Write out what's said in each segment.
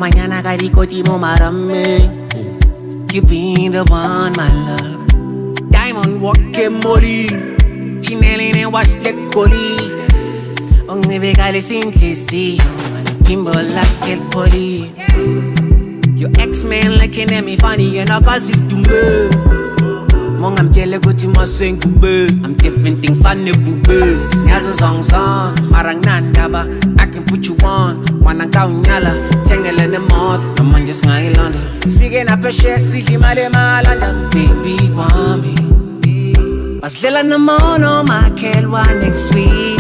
Mañana karikoti mo marami. You been the one, my love. Diamond walking molly. Chinelli and wash the coli. Only vegale simplicity. Kimbo like el poli. Your ex-man looking at me funny and I cause it to me. Mong I'm jelly gucci mo sing bube. I'm different thing funny bube. Nyazo song song. Marang nanda ba. I can put you on. Wanna go nyala. Chengel in the mouth. I'm on just my London. Speaking up a share. See him at London. Baby want me. Mas lila na mo no makel one next week.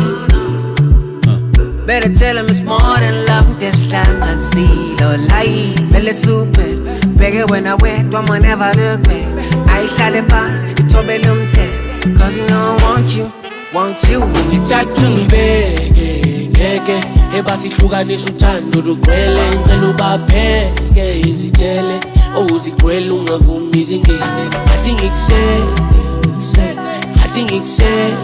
Better tell him it's more than love. This lang at sea. Lo lie. Mele super. Beg when I wait. Don't never look back. I shall ba, you told me cause you know I want you. Ngithatha ngibeke ebasi hlukanisa uthando lugcwele ngicela ubapheke izitele owuzigcwele ungavumi izingene athi ngikusete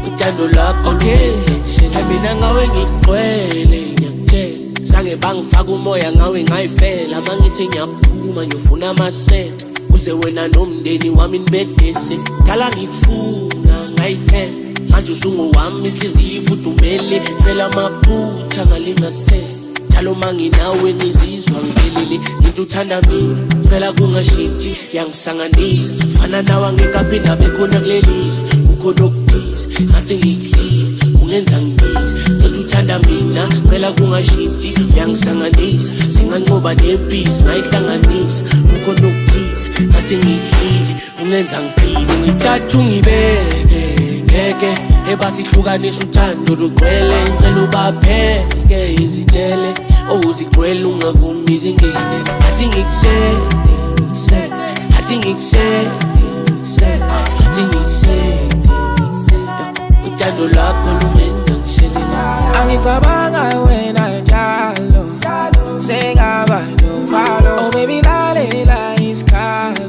uthando lakho ngeke mina ngawe ngigcwele ngiyakutshela sange bangifaka umoya ngawe ngayifela mangithi ngiyaphuma ngiyofuna amasenta uze wena nomndeni wami nibedese kala ngifuna ngayithela manje usungowami inhliziyo ifudumele phela amaphutha ngalingasese njalo manginawe ngizizwa ngiphelele ngithi uthanda mina phela kungashintshi yangisanganisa fana nawe angekaphinda bekhona kulelizwe kukhona okuthize ngathi ngikuhlile ungenza ngibize ngithi uthanda mina phela kungashintshi yangisanganisa singanqoba nebhisi ngayihlanganisa kukhona okuthize ngathi ngikuhlile ungenza ngiphile ngithatha ungibeke ebasi hlukanisa uthando lugcwele ngicela ubapheke izitele owuzigcwele ungavumi izingene athi ngikusete uthando lakho lumenza ngishelela angicabanga wena njalo sengaba novalo oh baby lalela isikhalo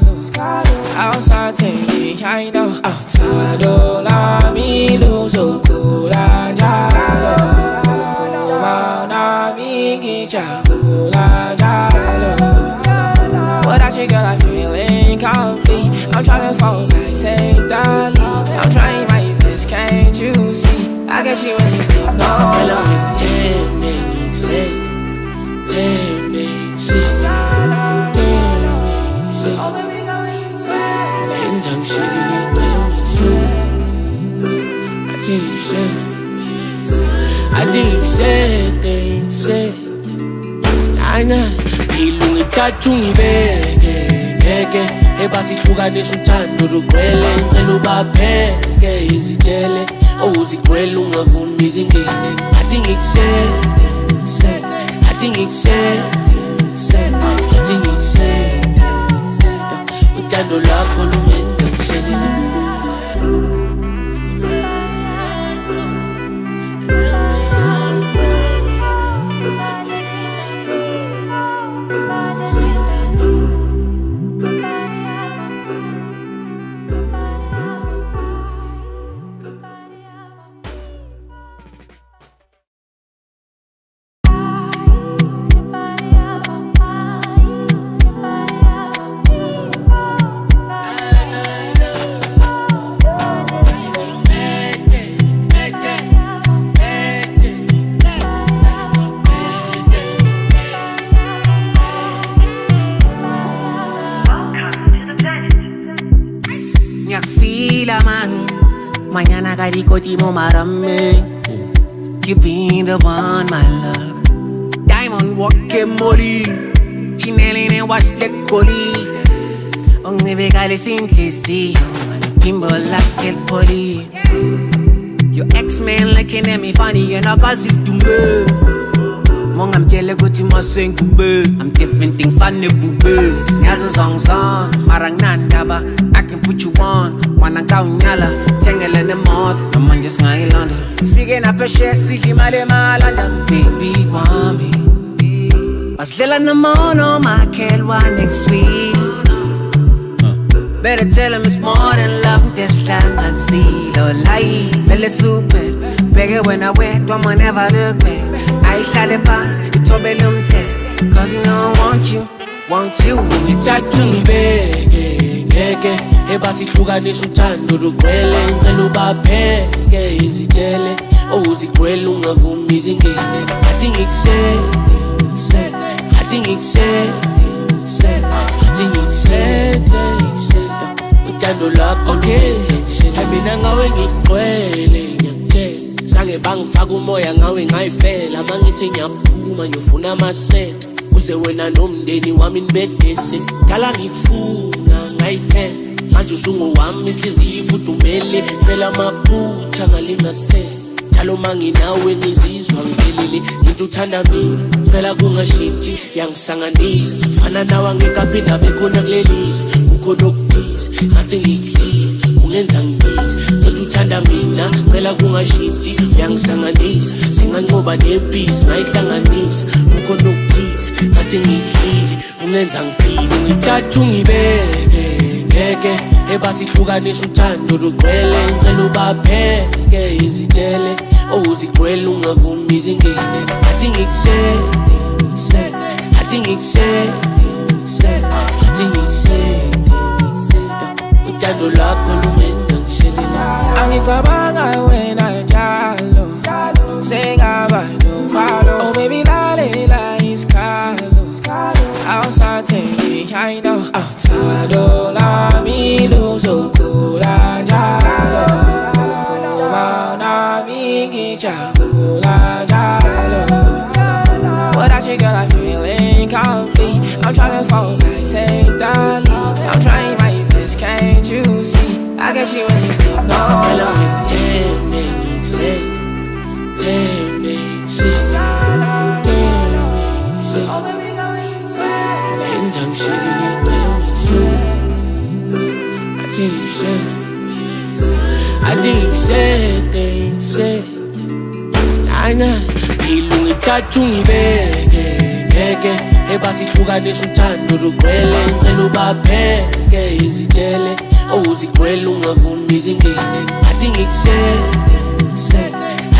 awusathengi I know awuthando lami luzokhula njalo uma nami ngijabula njalo without you girl I feel incomplete I'm trying to fall back take the lead I'm trying my best can't you see I get you anything no girl I'm shit oh baby I'm shaking it down I think said Nana ngithatha ungibeke ebasi hlukanisa uthando lugcwele ngicela ubapheke izitele owuzigcwele ungavumi izingene athi ngikusete uthando lakho lumenza ngishelela Mañana karikoti mo marami. You been the one, my love. Diamond walking molly. Chinelli and wash the coli. Only vegale simplicity. Kimbo like el poli. Your ex-man looking at me funny and I cause it to me. Mong I'm jelly gucci mo sing bube. I'm different thing funny bube. Nyazo song song. Marang nanda ba. I can put you on. Wanna go nyala. Chengel in the mouth. I'm on just my London. Speaking up a share. See him at London. Baby want me. Mas lila na mo no makel one next week. Better tell him it's more than love. This lang at sea, lo lie, vele super. Bege when I wet, woman never look back. I shall pa, you told me cause you know I want you. Ngithatha ngibeke, ngeke ebasihlukanisa uthando lugcwele. Ngicela ubapheke izitele, uzigcwele ungavumi izingene. Athi ngikusele, athi ngikusele, athi ngikusele, uthando lwakho ngeke mina ngawe ngigcwele. Ngiyakutshela sange bangifaka umoya ngawe ngayifela. Mangithi ngiyaphuma ngiyofuna amasela, uze wena nomndeni wami nibedese. Kala ngikufuna ngayiphela, manje usungowami inhliziyo ifudumele. Phela amaphutha ngalingasese, njalo manginawe ngizizwa ngiphelele. Ngithi uthanda mina phela kungashintshi, yangisanganisa fana nawe angekaphinda bekhona kulelizwe. Kukhona okuthize ngathi ngikuhlile ungenza ngibize. Ngithi uthanda mina phela kungashintshi, yangisanganisa singanqoba nebhisi ngayihlanganisa. Kukhona okuthize ngathi ngikuhlile ungenza ngiphile. Ngithatha ungibeke, ngeke ebasihlukanisa uthando lugcwele. Ngicela ubapheke izitele, uzigcwele ungavumi izingene. Athi ngikusele, athi ngikusele, athi ngikusele, uthando lwakho lungenza ngishelela. Angicabanga wena njalo, sengaba novalo. Oh baby lalela isikhalo, awusathembi I know. Awuthando lami luzokhula njalo, uma nami ngijabula njalo. Without you girl I feel incomplete. I'm trying to fall back, take the lead. I'm trying my best, can't you see? I get you anything, no. Girl I'm intending, say, tell me, shit, tell me, shit. I'm shaking it, tell me, shit. I think you said, I think you said, they said, I know. Ngithatha ungibeke, ngeke ebasihlukanisa uthando lugcwele. Ngicela ubapheke izitele, uzigcwele ungavumi izingene. Athi ngikusele,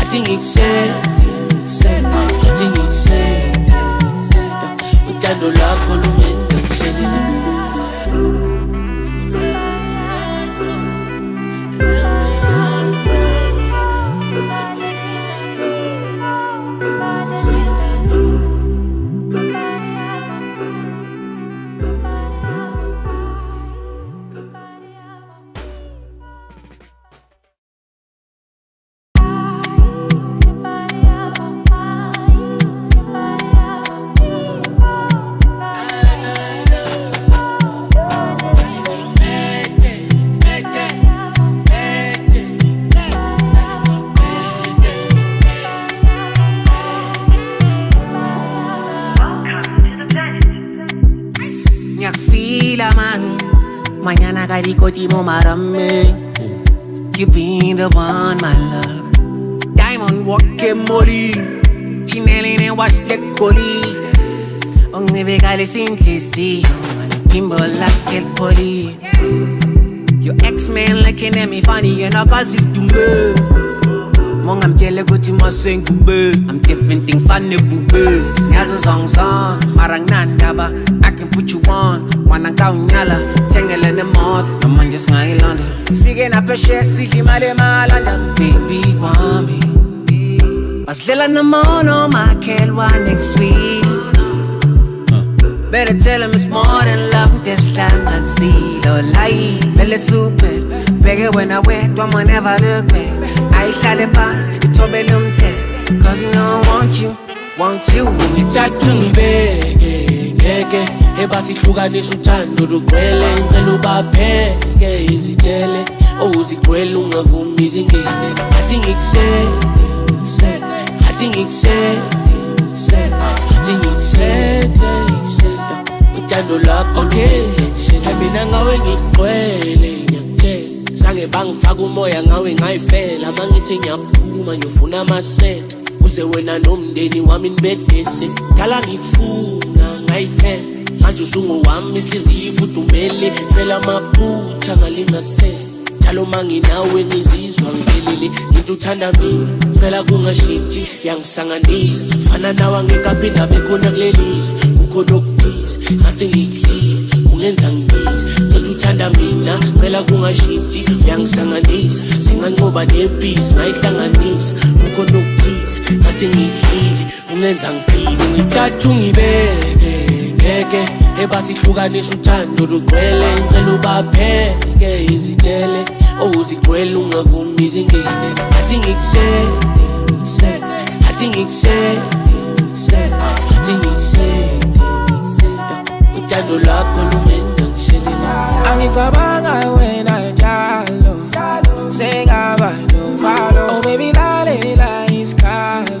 athi ngikusele, athi ngikusele, uthando lwakho lungenza ngishelela. Mañana karikotimo marame. You been the one, my love. Diamond walking molly. Chinelline wash the coli. Onge vegale simplisi. Pimbo like el poli. Your ex-man looking at me funny and I cause it to me. Mong I'm jelly go to my sing bube. I'm different thing funny bube. Nyazo song marang nandaba. I can put you on. Wanna go nyala, tangle in the mouth. I'm on just my London. Speaking up a share, see him at Malanda. Baby, want me. Mas lila na mono, my kel one next week. Better tell him it's more than love. This lang at sea, lo lie, vele super. Bege when I wet, woman never look back. I shall pa, you told me cause you know I want you. Ngithatha ngibeke, ngeke ebasihlukanisa uthando lugcwele. Ngicela ubapheke izitele, uzigcwele ungavumi izingene. Athi ngikusele, athi ngikusele, athi ngikusele, uthando lwakho ngeke mina ngawe ngigcwele. Ngiyakutshela sange bangifaka umoya ngawe ngayifela. Mangithi ngiyaphuma ngiyofuna amasela, uze wena nomndeni wami nibedese. Kala ngikufuna ngayiphela, manje usungowami inhliziyo ifudumele phela amaphutha ngalingasese njalo manginawe ngizizwa ngiphelele ngithi uthanda mina phela kungashintshi yangisanganisa fana nawe angekaphinda bekhona kulelizwe kukhona okuthize ngathi ngikuhlile ungenza ngibize ngithi uthanda mina phela kungashintshi yangisanganisa singanqoba nebhisi ngayihlanganisa kukhona okuthize ngathi ngikuhlile ungenza ngiphile ngithatha ungibeke ngeke ebasihlukanisa uthando lugcwele ngicela ubapheke izitele uzigcwele ungavumi izingene athi ngikusete athi ngikusete athi ngikusete uthando lakho lumenza ngishelela angicabanga wena njalo sengaba novalo oh baby lalela isikhalo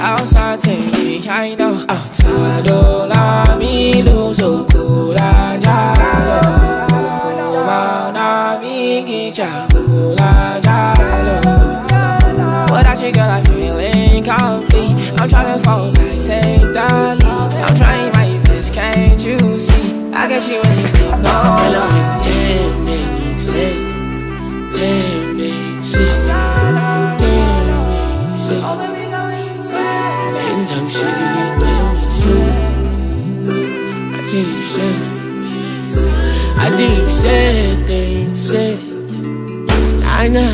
awusathengi I know awuthando lami luzokhula njalo uma nami ngijabula njalo without you girl I feel incomplete I'm trying to fall back take the lead I'm trying my best can't you see I get you anything no girl I'm with Tammy shit oh baby go insane and I'm shitting you I think said Nana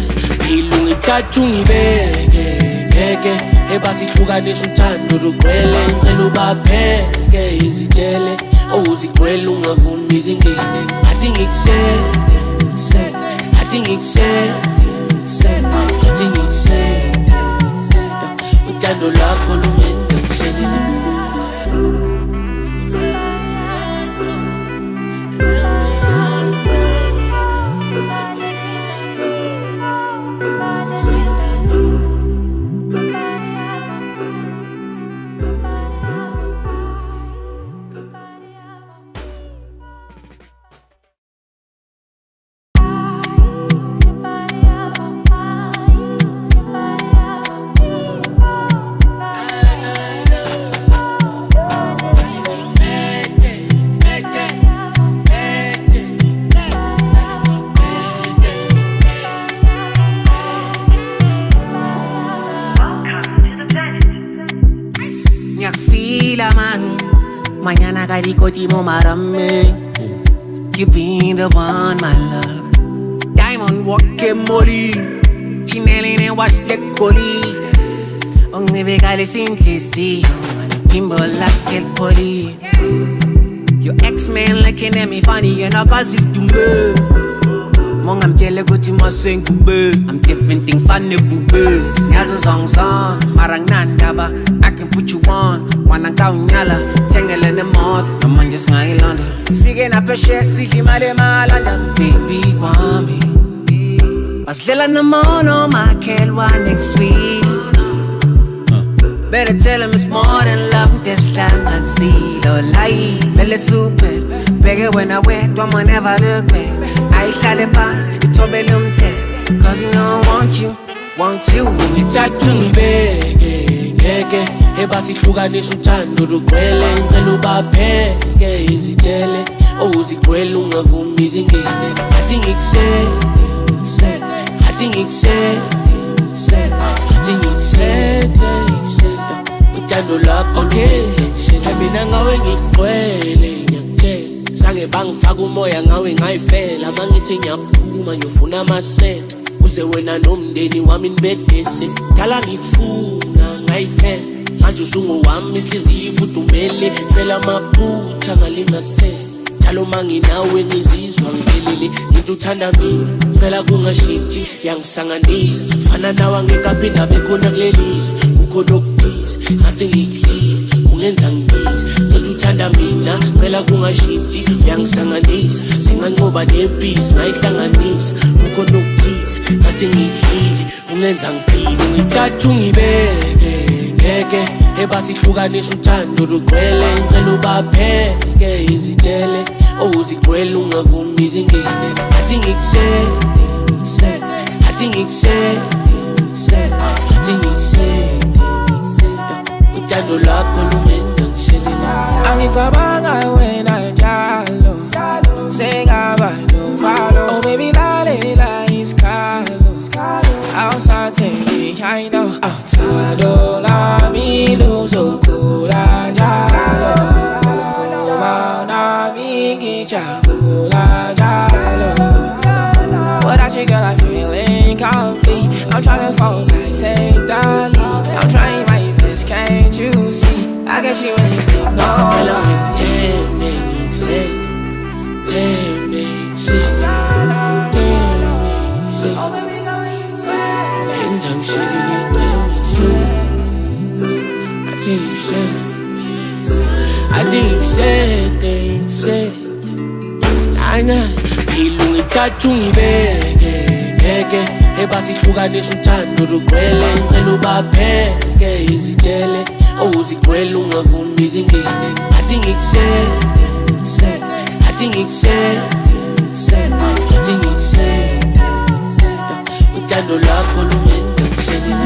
ngilungithatha ungibeke ngeke ebasihlukanisa uthando lugcwele ngicela ubapheke izitele uzigcwele ungavumi izingene athi ngikusete athi ngikusete athi ngikusete uthando lakho lumenza ngishelela Mañana karikotimo marame. You been the one, my love. Diamond walk molly. Chinelli wash the coli. Only vegale simplicity. Kimbo like el poli. Your ex-man looking at me funny, you know, cause you do me. Mong I'm jelly go to my swing boo. I'm different thing funny boo boo. Nyazo song marang nandaba. I can put you on. Wanna go nyala, tangle in the mouth. I'm on just my London. Speaking up a share, see him at Malanda. Baby, want me. Mas lila na mono, my kelwa next week. Better tell him it's more than love, this lang and see. Lo lie, belle super. Bigger when I wet, don't never look back. I shall pa, you told me cause you know I want you. Ngithatha ungibeke ngeke ebasihlukanisa uthando lugcwele ngicela ubapheke izitele uzigcwele ungavumi izingene athi ngikusete athi ngikusete athi ngikusete uthando lakho ngeke mina ngawe ngigcwele ngiyakutshela sange bangifaka umoya ngawe ngayifela mangithi ngiyaphuma ngiyofuna amasenta uze wena nomndeni wami nibedese dala ngikufuna ngayiphela manje usungowami inhliziyo ifudumele phela amaphutha ngalingasese njalo manginawe ngizizwa ngiphelele ngithi uthanda mina phela kungashintshi yangisanganisa fana nawe angekaphinda bekhona kulelizwe kukhona okuthize ngathi ngikuhlile ungenza ngibize ngithi uthanda mina phela kungashintshi yangisanganisa singanqoba nebhisi ngayihlanganisa kukhona okuthize ngathi ngikuhlile ungenza ngiphile ngithatha ungibeke ngeke ebasihlukanisa uthando lugcwele ngicela ubapheke izitele uzigcwele ungavumi izingene athi ngikusete athi ngikusete athi ngikusete uthando lakho lumenza ngishelela angicabanga wena awuthando lami luzokhula njalo uma nami ngijabula njalo. Without you girl I feel incomplete. I'm trying to fall back, take the lead. I'm trying my best, can't you see? I got you anything, no. Girl, I'm damn shit. Oh baby, go insane. And I'm shaking it. I think said Nana ilungu ithathu ngibeke ebasihlukanisa uthando lugcwele ngicela ubapheke izitele owuzigcwele ungavumi izingene athi ngikuse uthando lakho lumenza ngishele.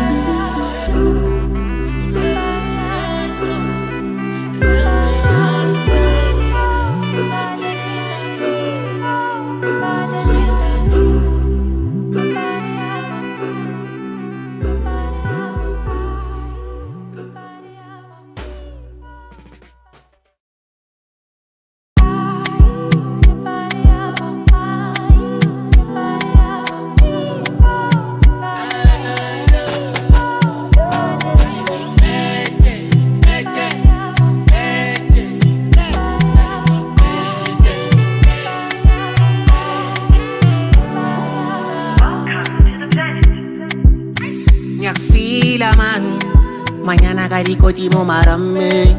Mañana karikotimo marame.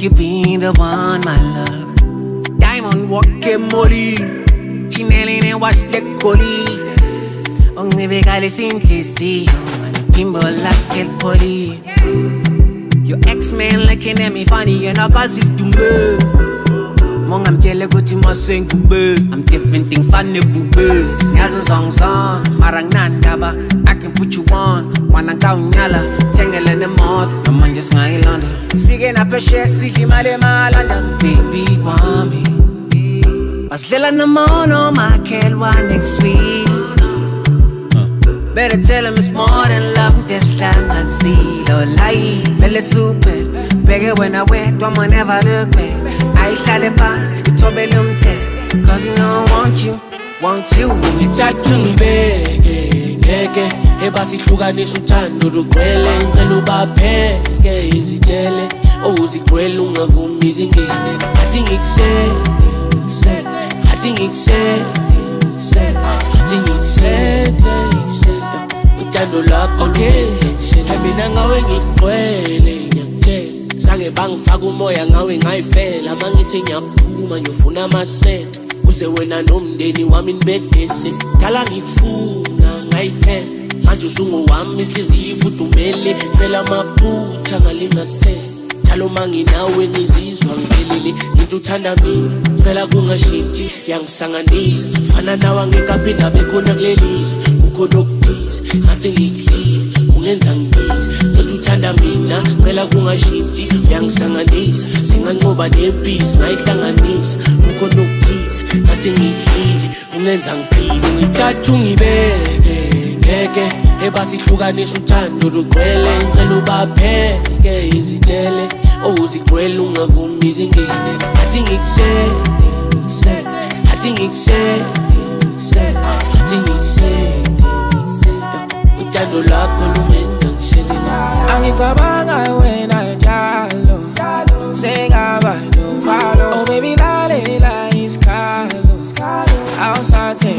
You been the one, my love. Diamond walking molly. Chinelli ne wash the coli. Only vegale simplicity. Bimbo like el poli. Your ex-man looking at me funny. You're not cause it to me. Mong I'm jelly go to my sing kube. I'm different thing funny bube. Nyazo song marang nandaba. I can put you on. Wanna go nyala. Tangle in the mouth. I'm on just my London. Speaking up a share, see him at London. Baby, want me. Mas lila na mono, my kelwa next week. Better tell him it's more than love. This lang and see. Lo lie, belle super. Bigger when I wait, don't never look back. I shall it back, you told me cause you know I want you. Ngithathu ngibeke ebasihlukanisa uthando lugcwele ngicela ubapheke izitele owuzigcwele ungavumi izingene athi ngikuse uthando lakho ngishele mina ngawe ngigcwele ngiyakutshela sange bangifaka umoya ngawe ngayifela mangithi ngiyaphuma ngiyofuna amasenta uze wena nomndeni wami nibedese dala ngikufuna ngayiphela manje usungowami inhliziyo ifudumele phela amaphutha ngalingasithethe njalo manginawe ngizizwa ngiphelele ngithi uthanda mina phela kungashintshi yangisanganisa fana nawe angekaphinda bekhona kulelizwe kukhona okuthize ngathi ngikudlile ungenza ngibize ngithi uthanda mina phela kungashintshi yangisanganisa singanqoba nempisi ngayihlanganisa kukhona okuthize ngathi ngikudlile ungenza ngiphile ngithathu ngibeke ebasihlukanisa uthando lugcwele ngicela ubapheke izitele owuzigcwele ungavumi izingene athi ngikuse uthando lakho lumenza ngishele. Angicabanga wena njalo sengaba novalo. Oh baby lalela isikhalo awusathe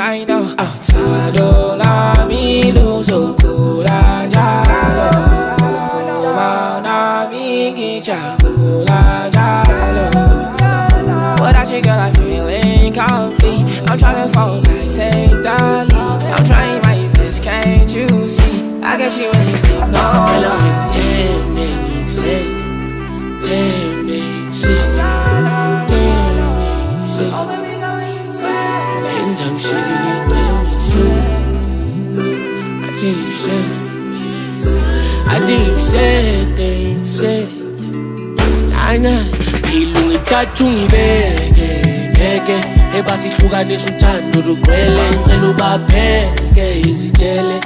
I know awuthando lami luzokhula njalo uma nami ngijabula njalo. Without you girl I feel incomplete. I'm trying to fall back, take the lead. I'm trying my best, can't you see? I got you anything, no. Girl, I'm shit. Oh baby, go insane. And I'm shaking it. I think said Nana ilungu ithathu ngibeke ebasihlukanisa uthando lugcwele ngicela ubapheke izitele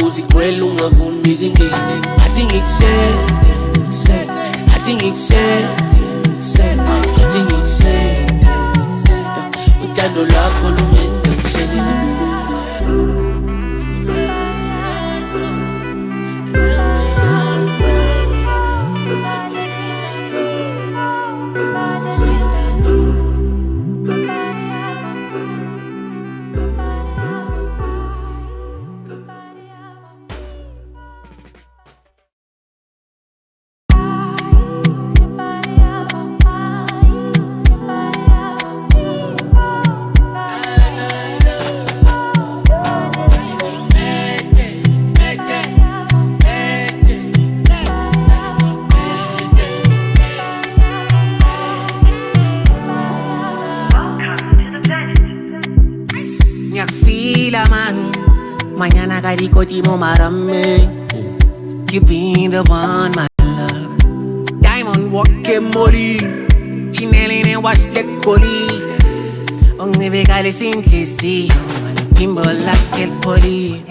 uzigcwele ungavumi izingene athi ngikusele athi ngikusele athi ngikusele uthando lakho lungenza ngishele Mañana caricotimo marame. You been the one, my love. Diamond walking molly. Chanel and wash the collie. Only vegale simplicity. Bimbo like el poli.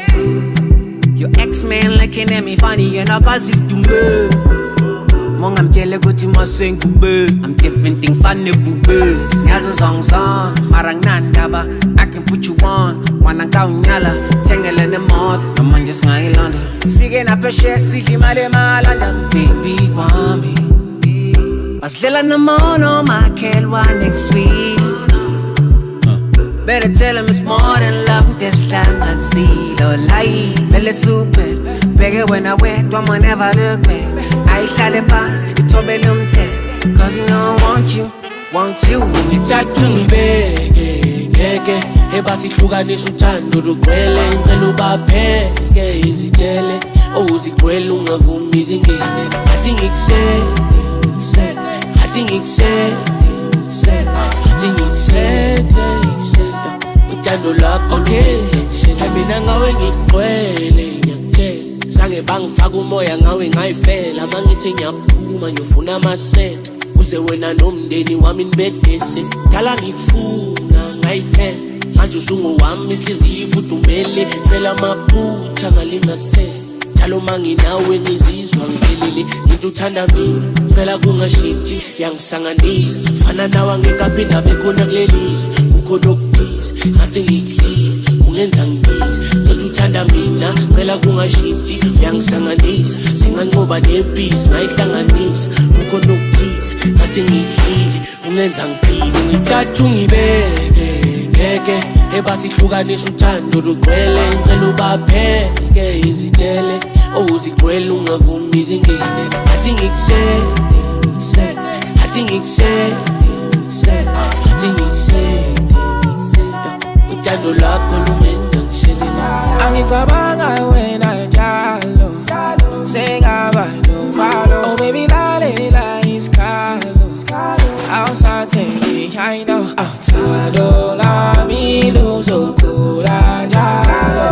Your ex-man looking at me funny and I got it to me. Mong I'm jelly go to my sing I'm different thing funny boo. Nyazo song marang nandaba. I can put you on. Wanna go nyala, tangle in the mouth. I'm on just my London. Speaking up a share, see my London. Baby, want me. Mas lila na mono, my kelwa next week. Better tell him it's more than love. This lang and see, lo lie. Belle super. Bigger when I wet, woman never look back. I shall it back, you told me cause you know I want you. Ngithathu ngibeke ebasihlukanisa uthando lugcwele ngicela ubapheke izitele uzigcwele ungavumi izingene athi ngikusele athi ngikusele athi ngikusele uthando lakho ngishele mina ngawe ngigcwele ngiyakutshela sange bangifaka umoya ngawe ngayifela mangithi ngiyaphuma ngiyofuna amasenta uze wena nomndeni wami nibedese dala ngikufuna ngayithela manje usungowami inhliziyo ifudumele phela amaphutha ngalingasese njalo manginawe ngizizwa ngiphelele ngithi uthanda mina phela kungashintshi yangisanganisa fana nawe angekaphinda bekhona kulelizwe kukhona okuthize ngathi ngikudlile ungenza ngibize ngithi uthanda mina phela kungashintshi yangisanganisa singanqoba nebhisi ngayihlanganisa kukhona okuthize ngathi ngikudlile ungenza ngiphile ngithathu ngibeke ebasihlukanisa uthando lugcwele ngicela ubapheke izitele uzigcwele ungavumi izingene athi ngikusele athi ngikusele athi ngikusele uthando lakho lungenza ngishele angicabanga wena njalo sengaba novalo oh baby lalela isikalo awusathengi I know uthando lami luzokhula njalo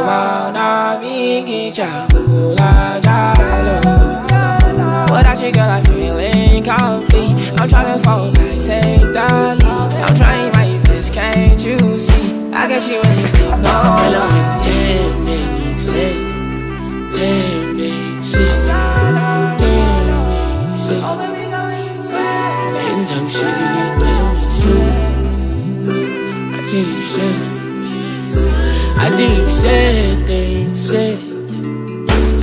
uma nami ngijabula njalo without you girl I feel incomplete I'm trying to fall back, take the lead I'm trying my best, can't you see I get you anything, no Tell me, say I'm shaking it, tell me so I think say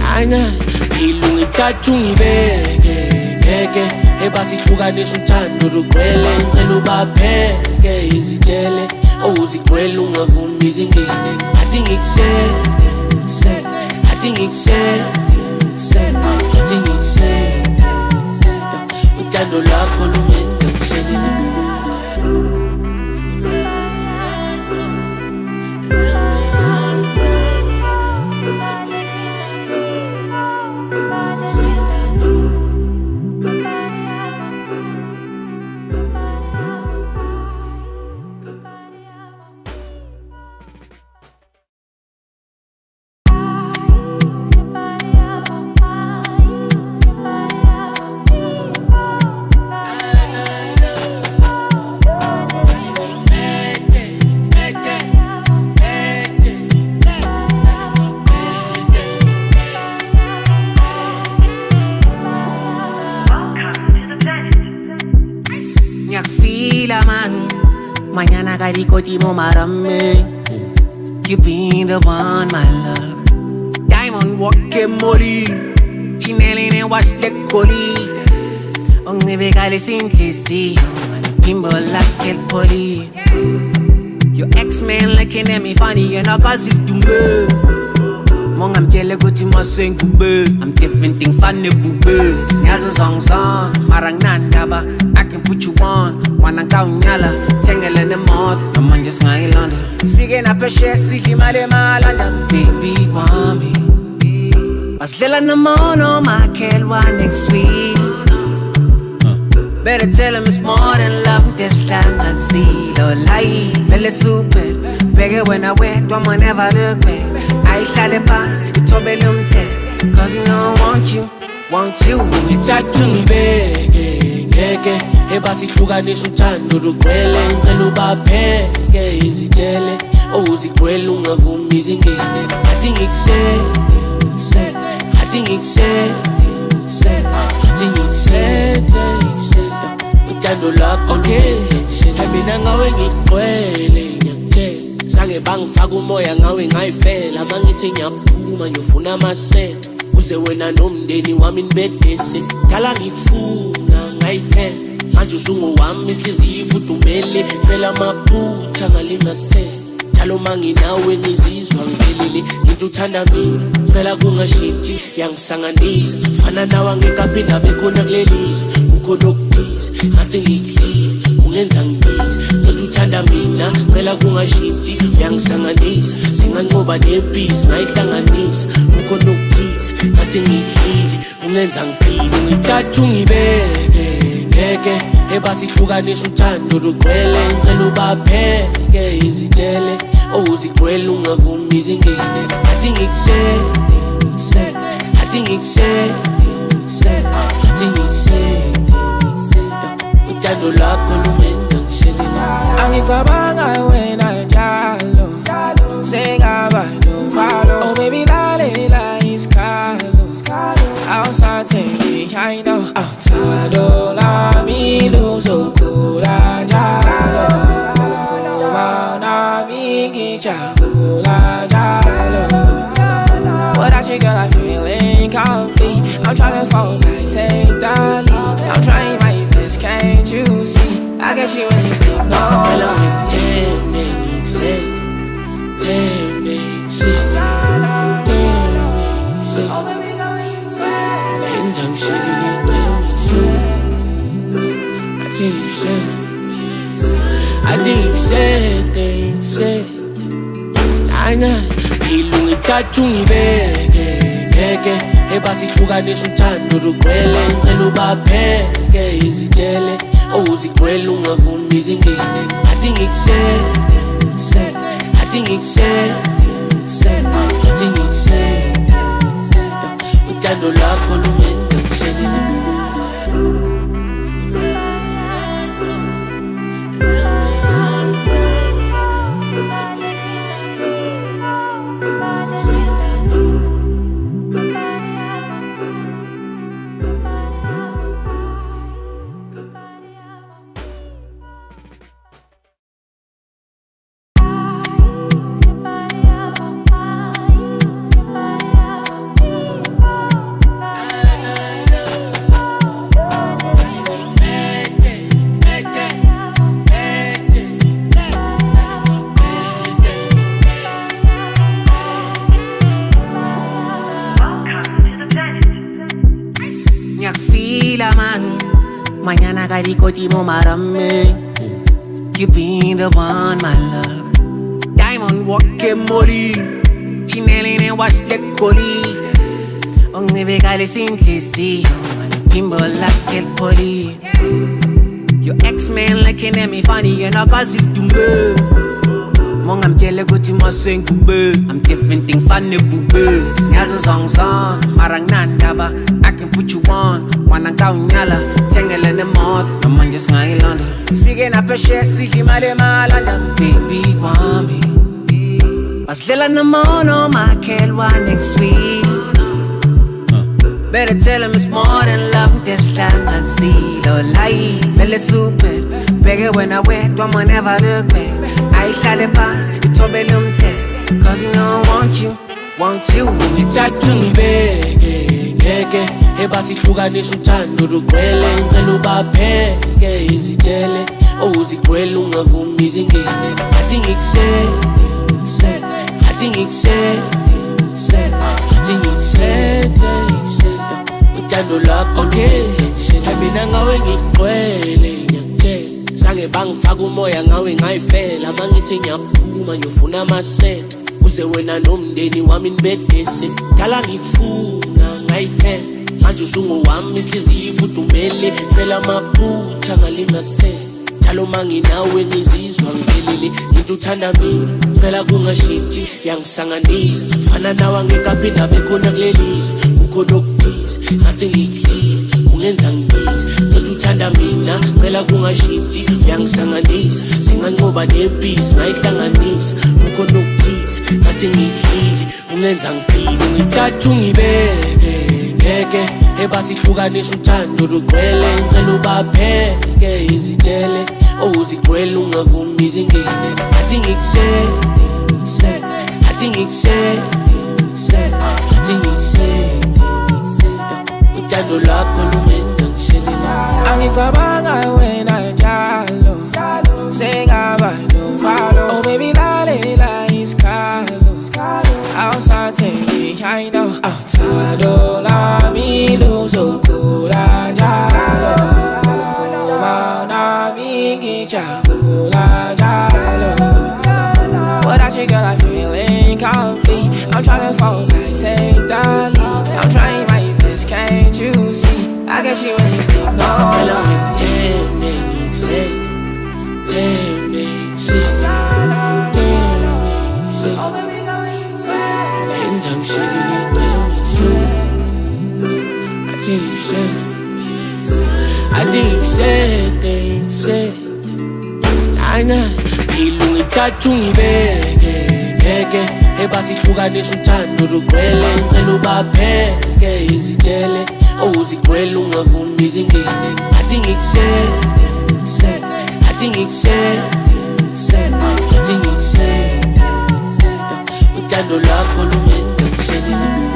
I know ngithathu ngibeke ebasihlukanisa uthando lugcwele ngicela ubapheke izitele uzigcwele ungavumi izingene athi ngikusele athi ngikusele athi ngikusele uthando lakho lungenza ngishele Ngiyakufila man Mañana karikoti mo marami You been the one my love Diamond walking molly Chinelli ne wash the coli Ongibekale sinhlisiyo Ngipimbo like el poli Your ex-man looking at me funny and I got it to me Mong I'm jelly go to my swing bube I'm different thing funny bube Nyazo song song Marang nandaba I can put you on Wanna go nyala Tangle in the mouth I'm on just my London Speaking up a share Siki male malanda Baby want me Maslela na mono Makelwa next week Better tell him it's more than love This lang and see Lo lie Bele super Bege when I wet Don't never look back I shall pa You told me lumte Cause you know I want you Ngithatha ngibeke ngeke ebasihlukanisa uthando lugcwele ngicela ubapheke izitele ozigcwele ungavumi izingene athi ngikusete athi ngikusete uthando lakho ngeke mina ngawe ngigcwele ngiyakutshela sange bangifaka umoya ngawe ngayifela mangithi ngiyaphuma ngiyofuna amasenta uze wena nomndeni wami nibedese dala ngikufuna ngayithela manje usungowami inhliziyo ifudumele phela amaphutha ngalingasese njalo manginawe ngizizwa ngiphelele ngithi uthanda mina phela kungashintshi yangisanganisa fana nawe angekaphinda bekhona kulelizwe kukhona okuthize ngathi ngikuhlile ungenza ngibize ngithi uthanda mina phela kungashintshi yangisanganisa singanqoba nebhisi ngayihlanganisa kukhona okuthize ngathi ngikuhlile ungenza ngiphile ngithatha ungibeke ngeke ebasihlukanisa uthando lugcwele ngicela ubapheke izitele ozigcwele ungavumi izingene athi ngikusete athi ngikusete uthando lakho lungenza ngishelele angicabanga wena njalo sengaba novalo oh baby lalela isikhalo awusathengi I know uthando lami luzokhula njalo uma nami ngijabula njalo without you girl I feel incomplete I'm trying to fall back take the lead I'm trying my best can't you see I get you anything no tell me say oh baby go insane and I'm shaking it I think say Nana ilungithatha ungibeke ngeke ebasihlukanisa uthando lugcwele ngicela ubapheke izitele ozigcwele ungavumi izingene athi ngikusete athi ngikusete uthando lakho lungenza ngishelele Mañana karikoti mo marami You been the one my love Diamond walking molly Chinelli ne wash the coli Ongibekale sinhlisiyo Ngipimbo like el poli Your ex-man looking at me funny and I got it to me Mong I'm jelly go to my swing bube I'm different thing funny bube Nyazo song song Marang nandaba I can put you on Wanna go nyala Tangle in the mouth I'm on just my London Speaking up a share Siki male malanda Baby want me Maslela na mono Makelwa next week Better tell him it's more than love. This time I see the light. Feel super. Bigger when I wet, don't never look back. I shall it by, you told me them tell. Cause you know I want you. Ngithatha ngibeke ebasi hlukanisa uthando lugcwele ngicela ubapheke izitele owuzigcwele ungavumi izingene athi ngikusele uthando lakho ngeke mina ngawe ngigcwele ngiyakutshela sange bangifaka umoya ngawe ngayifela mangithi ngiyaphuma ngiyofuna amasela uze wena nomndeni wami nibedese dala ngikufuna ngayiphela manje usungowami inhliziyo ifudumele phela amaphutha ngalingasese njalo manginawe ngizizwa ngiphelele ngithi uthanda mina phela kungashintshi yangisanganisa fana nawe angekaphinda bekhona kulelizwe kukhona okuthize ngathi ngikuhlile ungenza ngibize ngithi uthanda mina phela kungashintshi yangisanganisa singanqoba nepisi ngayihlanganisa kukhona okuthize ngathi ngikuhlile ungenza ngiphile ngithatha ungibeke ngeke ebasihlukanisa uthando lugcwele ngicela ubapheke izitele owuzigcwele ungavumi izingene athi ngikusele uthando lakho lungenza ngishelele angicabanga wena njalo sengaba novalo oh baby lalela isikhalo awusathe I know uthando lami luzokhula njalo noma nami ngijabula njalo without you girl I feel incomplete I'm trying to fall back take the lead I'm trying my best can't you see I get you anything no I'm shaking it down I think said I know ngithatha ungibeke ebasihlukanisa uthando lugcwele ngicela ubapheke izitele owuzigcwele ungavumi izingene athi ngikusele uthando lakho lungenza ngishelele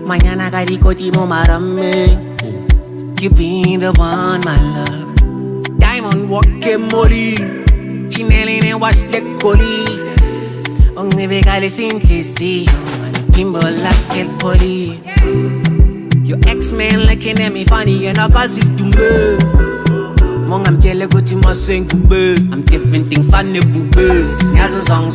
Mañana karikotimo marame. You been the one, my love. Diamond walking molly. Chinelline wash the coli. Onge vegale simplicity. Pimbo like el poli. Your ex-man looking at me funny and I cause it to me. Mong I'm jelly gucci mo sing kube. I'm different thing funny bube. Nyazo song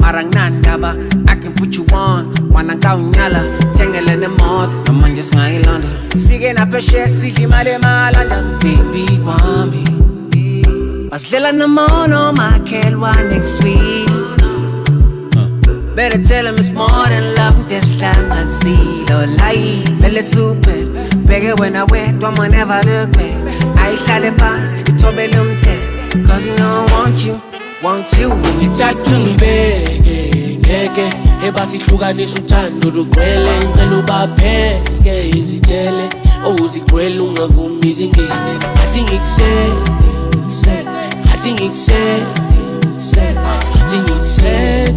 marang nandaba. I can put you on. Wanna go nyala, tangle in the mud. I'm on just my London. Speaking up a share, see him at London. Baby, want me. Mas lila na mono, my kid, one next week. Better tell him it's more than love. This time I see the light. Feel super. Bigger when I wet, don't never look back. I shall it by, you told me them tell. Cause you know I want you. Ngithatha ngibeke ebasihlukanisa uthando lugcwele ngicela ubapheke izitele owuzigcwele ungavumi izingene athi ngikusele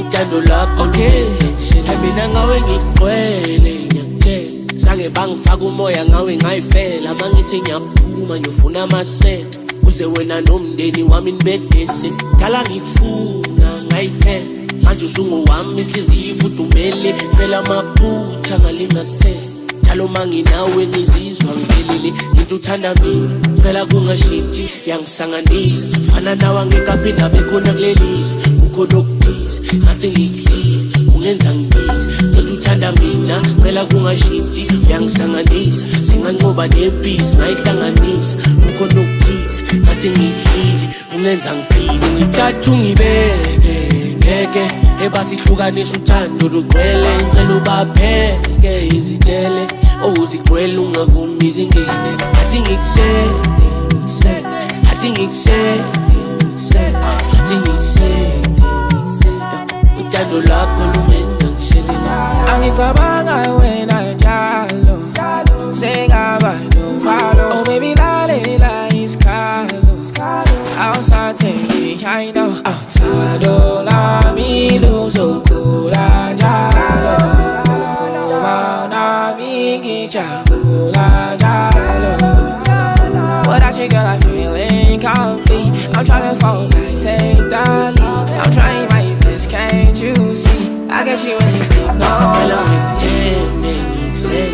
uthando lakho ngeke mina ngawe ngigcwele ngiyakutshela sange bangifaka umoya ngawe ngayifela mangithi ngiyaphuma ngiyofuna amasela uze wena nomndeni wami nibedese dala ngikufuna ngayiphela manje usungowami inhliziyo ifudumele phela amaphutha ngalingasese njalo manginawe ngizizwa ngiphelele into uthanda mina phela kungashintshi yangisanganisa fana nawe angekaphinda bekhona kulelizwe kukhona okuthize ngathi ngikuhlile ungenza ngibize into uthanda mina phela kungashintshi yangisanganisa singanqoba nepisi ngayihlanganisa kukhona okuthize ngathi ngikuhlile ungenza ngiphile ngithatha ungibeke ngeke ebasihlukanisa uthando lugcwele ngicela ubapheke izitele uzigcwele ungavumi izingene athi ngikusele athi ngikusele athi ngikusele uthando lakho lumenza ngishelelana angicabanga wena njalo sengaba novalo oh baby lalela isikhalo awusathengi I know uthando lami luzokhula njalo without you, girl, I feel incomplete. I'm trying to fall back, take the lead. I'm trying my best, can't you see? I got you anything, no. Girl, I'm damn shit.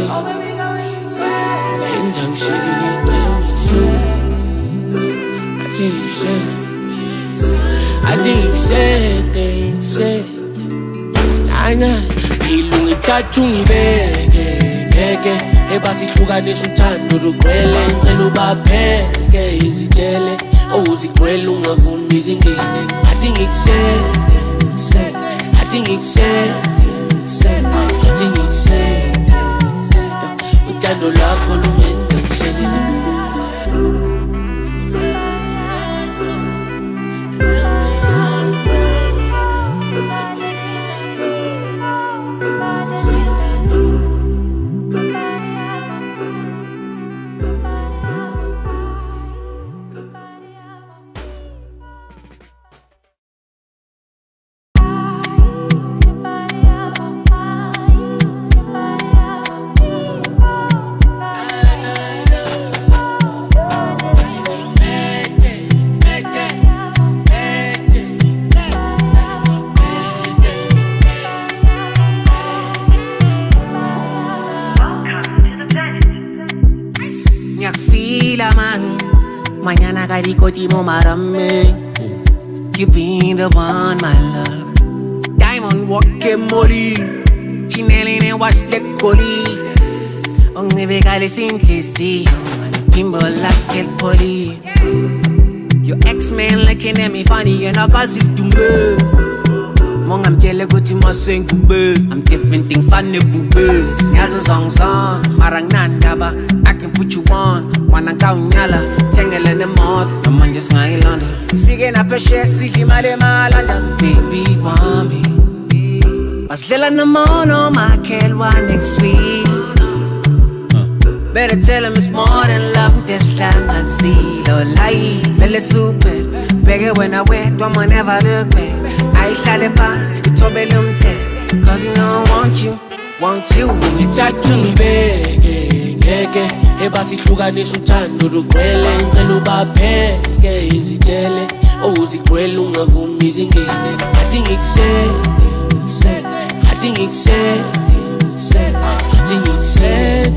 Oh, baby, go insane. And I'm shitting it down with you. I think say, nah, ngilungithatha ungibeke ngeke ebasihlukanisa uthando lugcwele ngicela ubapheke izitele uzigcwele ungavumi izingene athi ngikusele athi ngikusele athi ngikusele uthando lakho lumenza ngishelelana Mañana karikotimo marame. You been the one, my love. Diamond walking molly. Chinelline wash the coli. Onge vegale simplisi. Pimbo like el poli. Your ex-man looking at me funny and I got it to me. Mong I'm jelly gucci mo sing bube. I'm different thing funny bube. Nyazo song marang nandaba. I can put you on. Wanna go nyala, tangle in the mud. I'm on just my London. Speaking up a share, see him at Malanda. Baby, want me. Mas lila na mono, my kid, one next week. Better tell him it's more than love. This lang and see, lo lie. Belle super. Beg when I wait, don't never look back. I shall pa, you told me cause you know I want you. It's a tune big. Ebasihlukanisa uthando lugcwele ngicela ubapheke izitele uzigcwele ungavumi izingene athi ngikusele athi ngikusele athi ngikusele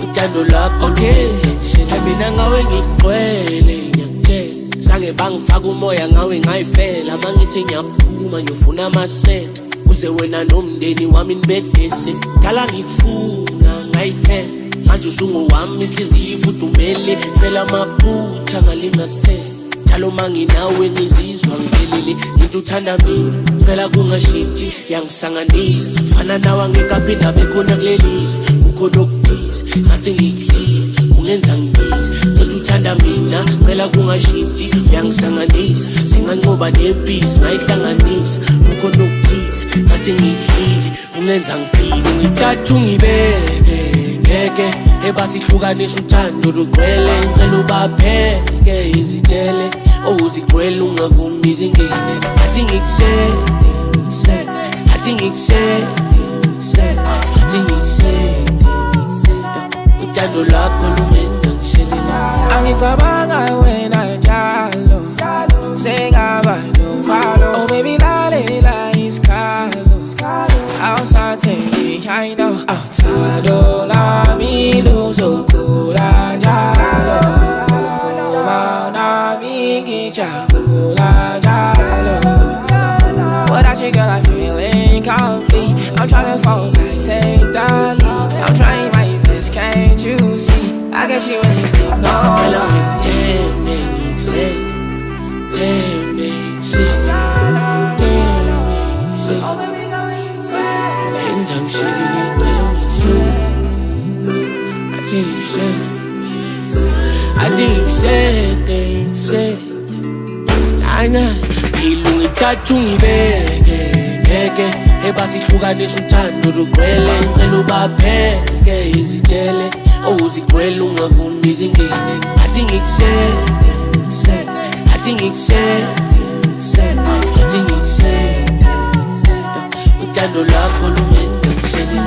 uthando lakho ngeke mina ngawe ngigcwele ngiyakutshela sange bangifaka umoya ngawe ngayifela mangithi ngiyaphuma ngiyofuna amasela uze wena nomndeni wami nibedese dala ngikufuna ngayithela manje usungowami inhliziyo ifudumele phela amaphutha ngalingasese njalo manginawe ngizizwa ngiphelele into uthanda mina phela kungashintshi yangisanganisa fana nawe angekaphinda bekhona kulelizwe kukhona okuthize ngathi ngikuhlile ungenza ngibize into uthanda mina phela kungashintshi yangisanganisa singanqoba nepisi ngayihlanganisa kukhona okuthize ngathi ngikuhlile ungenza ngiphile ngithatha ungibeke ngeke ebasihlukanisa uthando lugcwele ngicela ubapheke izitele uzigcwele ungavumi izingene athi ngikusele athi ngikusele athi ngikusele uthando lakho lumenza ngishelelana angicabanga I know. Outside, la mi lose kula jalo. Na mi kichakula jalo. Without you, girl, I feel incomplete. I'm trying to fall back, take the lead. I'm trying my best, can't you see? I get you anything, no. Girl, I'm in 10 minutes, 10 minutes, 10 minutes. And I'm shaking it down with you. I think say, Nana, ilungithatha ungibeke, ngeke ebasihlukanisa uthando lugcwele ngicela ubapheke izitele owuzigcwele ungavumi izingene athi ngikushele uthando lwakho lumenza ngishele.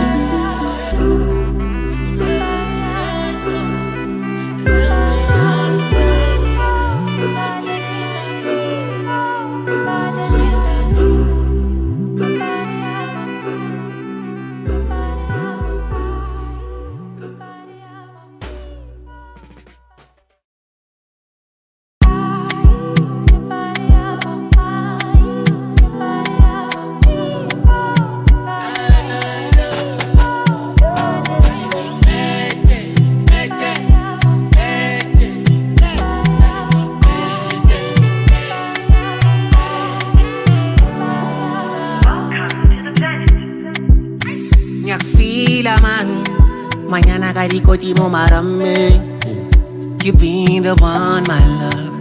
Mañana karikotimo marame. You been the one, my love.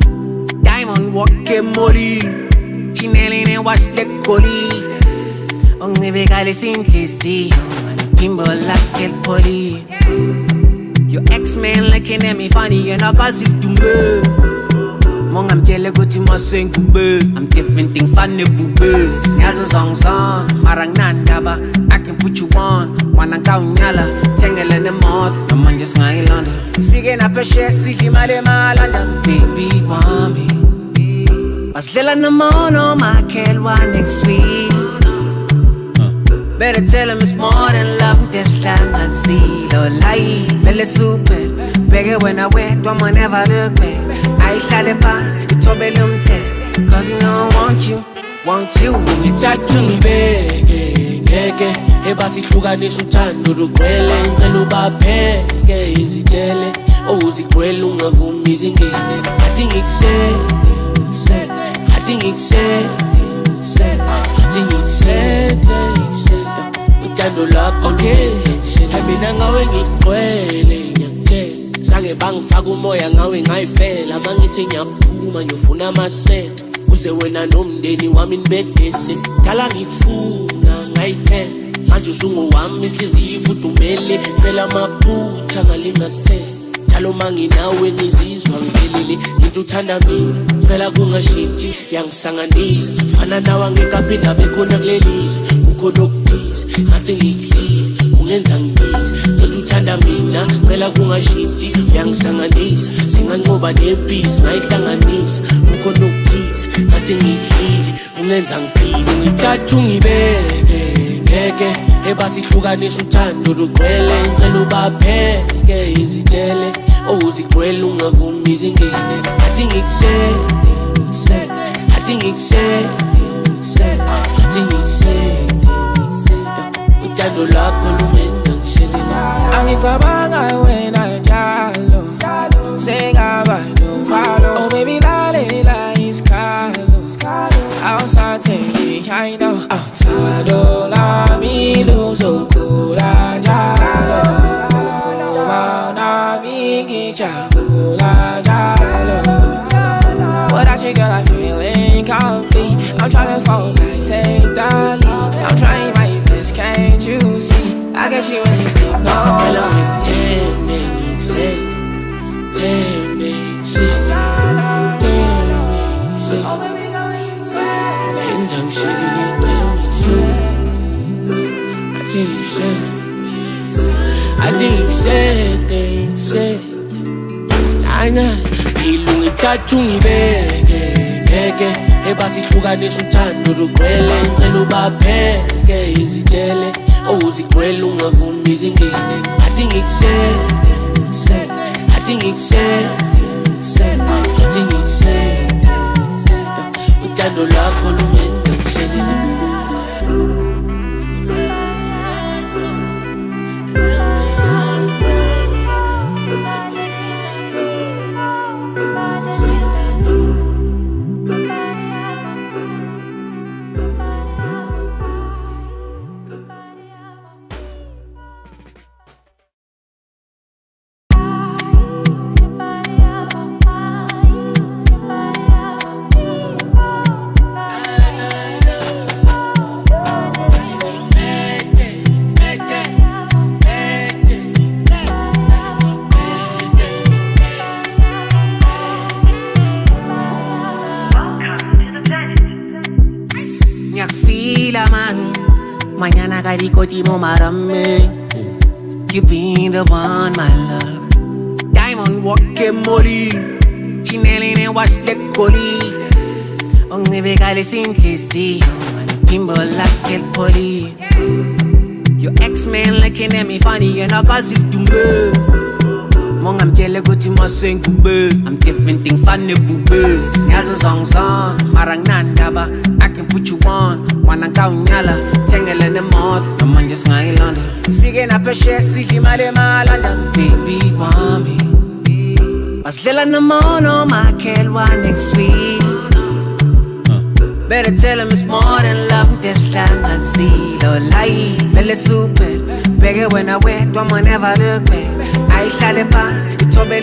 Diamond walking molly. Chinelline wash the coli. Only vegale simplicity. Pimbo like el poli. Your ex-man looking at me funny and I cause it to me. Mong I'm jelly go to my sing boo. I'm different thing funny boo boo. Nyazo song marang nandaba. I can put you on. Wanna go nyala, tangle in the mud. I'm on just my London. Speaking up a share, see him at London. Baby, want me. Was Lila no more, no, my kid, one next week. Better tell him it's more than love, this time I'd see. Lo lie, belly super. Bigger when I wet, one man never look back. I shall it back, you told me them tell. Cause you know I want you. You touch me, baby, ebasihlukanisa uthando lugcwele ngicela ubapheke izitele owuzigcwele ungavumi izingene athi ngikushele uthando lwakho ngeke mina ngawe ngigcwele ngiyakutshela sange bangifaka umoya ngawe ngayifela mangithi ngiyaphuma ngiyofuna amasenta uze wena nomndeni wami nibedese dala ngikufuna ngayithela manje usungowami inhliziyo ifudumele phela amaphutha ngalingasese njalo manginawe ngizizwa ngiphelele into uthanda mina phela kungashintshi yangisanganisa fana nawe angekaphinda bekhona kulelizwe kukhona okuthize ngathi ngikuhlile ungenza ngibize into uthanda mina phela kungashintshi yangisanganisa singanqoba nempisi ngayihlanganisa kukhona okuthize ngathi ngikuhlile ungenza ngiphile ngithatha ungibeke ngeke ebasihlukanisa uthando lugcwele ngicela ubapheke izitele owuzigcwele ungavumi izingene athi ngikushele uthando lwakho lumenza ngishele. Angicabanga wena njalo sengaba novalo. Oh baby lalela isikhalo awusathengi I know. Outside la mi lose kula jalo. Na mi kichakula jalo. Without you, girl, I feel incomplete. I'm trying to fall back, take the lead. I'm trying my best, can't you see? I get you anything, no. Girl, I'm in 10 minutes, 10 minutes. And I'm shaking it down with you. I think say Nana, ilungithatha ungibeke ngeke ebasihlukanisa uthando lugcwele ngicela ubapheke izitele uzigcwele ungavumi izingine athi ngikusele athi ngikusele athi ngikusele uthando lwakho lumenza ngishelile Mañana karikoti mo marami. You been the one, my love. Diamond walk molly. Chinelline wash the coli. Onge vegale simplicity. Pimbo like el poli. Your ex-man looking at me funny and I got it to me. Mong I'm jelly gucci mo sing bube. I'm different thing funny bube. Nyazo song marang nandaba. I can put you on. Wanna go nyala, tangle in the mud. I'm on just my London. Speaking up a share, see him at my London. Baby, want me. Mas lila na mono, my kid one next week. Better tell him it's more than love. This lang and see, lo lie, belle super. Beg when I wait, don't never look back. I shall pa, you told me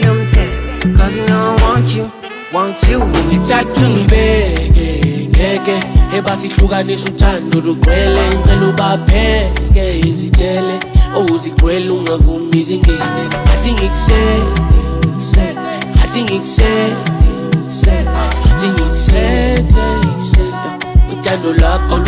cause you know I want you. It's a tune big, ebasi hlukanisa uthando lugcwele ngicela ubapheke izitele uzigcwele ungavumi izingine athi ngikusele athi ngikusele athi ngikusele uthando lwakho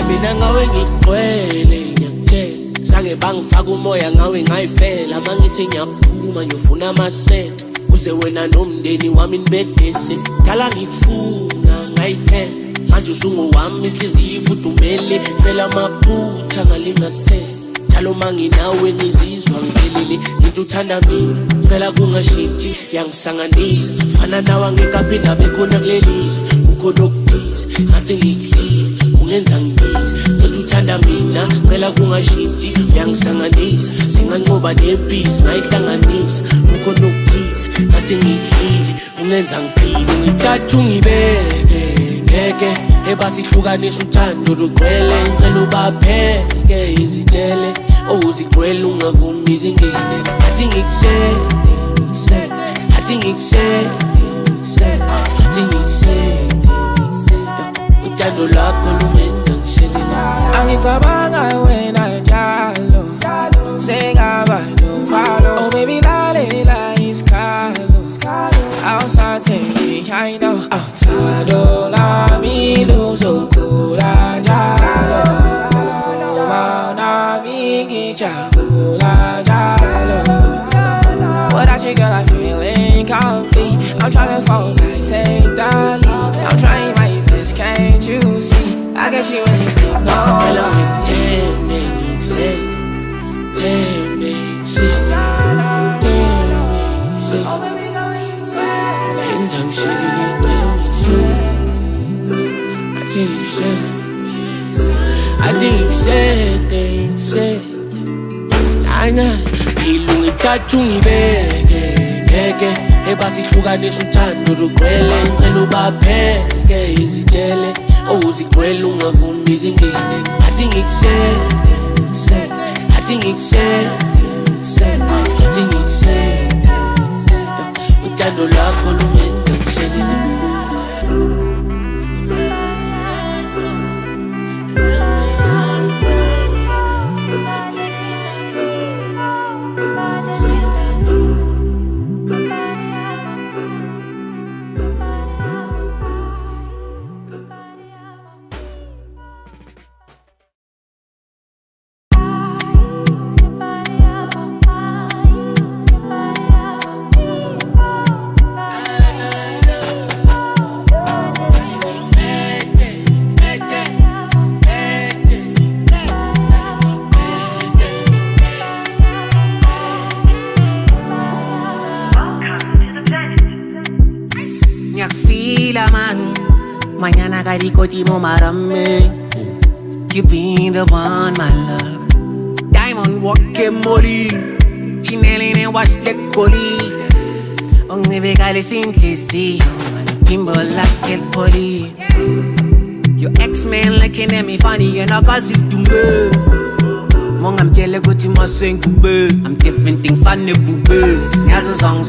mina ngawe ngigcwele ngiyakutshela sange bangifaka umoya ngawe ngayifela mangithi ngiyaphuma ngiyofuna amasela uze wena nomndeni wami nibedese dala ngikufuna ngayiphela manje usungu wami inhliziyo ifudumele phela amaphutha ngalingasese njalo manginawe ngizizwa ngiphelele ngithi uthanda mina phela kungashintshi yangisanganisa fana nawe angekaphinda bekhona kulelizwe kukhona okuthize ngathi ngikuhlile ungenza ngibize ngithi uthanda mina phela kungashintshi yangisanganisa singanqoba nempisi ngayihlanganisa kukhona okuthize ngathi ngikuhlile ungenza ngiphile ngithatha ungibeke ebasi hlukanisa uthando lugcwele ngicela ubapheke izitele uzigcwele ungavumi izingine athi ngikusele athi ngikusele athi ngikusele uthando lwakho lumenza ngishelile angicabanga wena njalo sengaba novalo oh baby lalela isikhalo awusathengi I know awuthando lami luzokhula njalo uma nami ngijabula njalo without you girl I feel incomplete I'm trying to fall back take the lead I'm trying my best can't you see I get you anything no tell me say oh baby I'm shitty I think say Nana ilungithatha ungibeke ebasi hlukanisa uthando lugcwele ngicela ubapheke izitele uzigcwele ungavumi izingine athi ngikusele athi ngikusele athi ngikusele uthando lwakho lumenza ngishelile man. Mañana karikoti mo marami. You been the one, my love. Diamond walking molly. Chinelli and wash the coli. Only begale simplicity. Pimbo like el poli. Your ex-man looking at me funny. You're not gonna see to me. Mong I'm telling go to my swing kube. I'm different thing funny bube. Nyazo song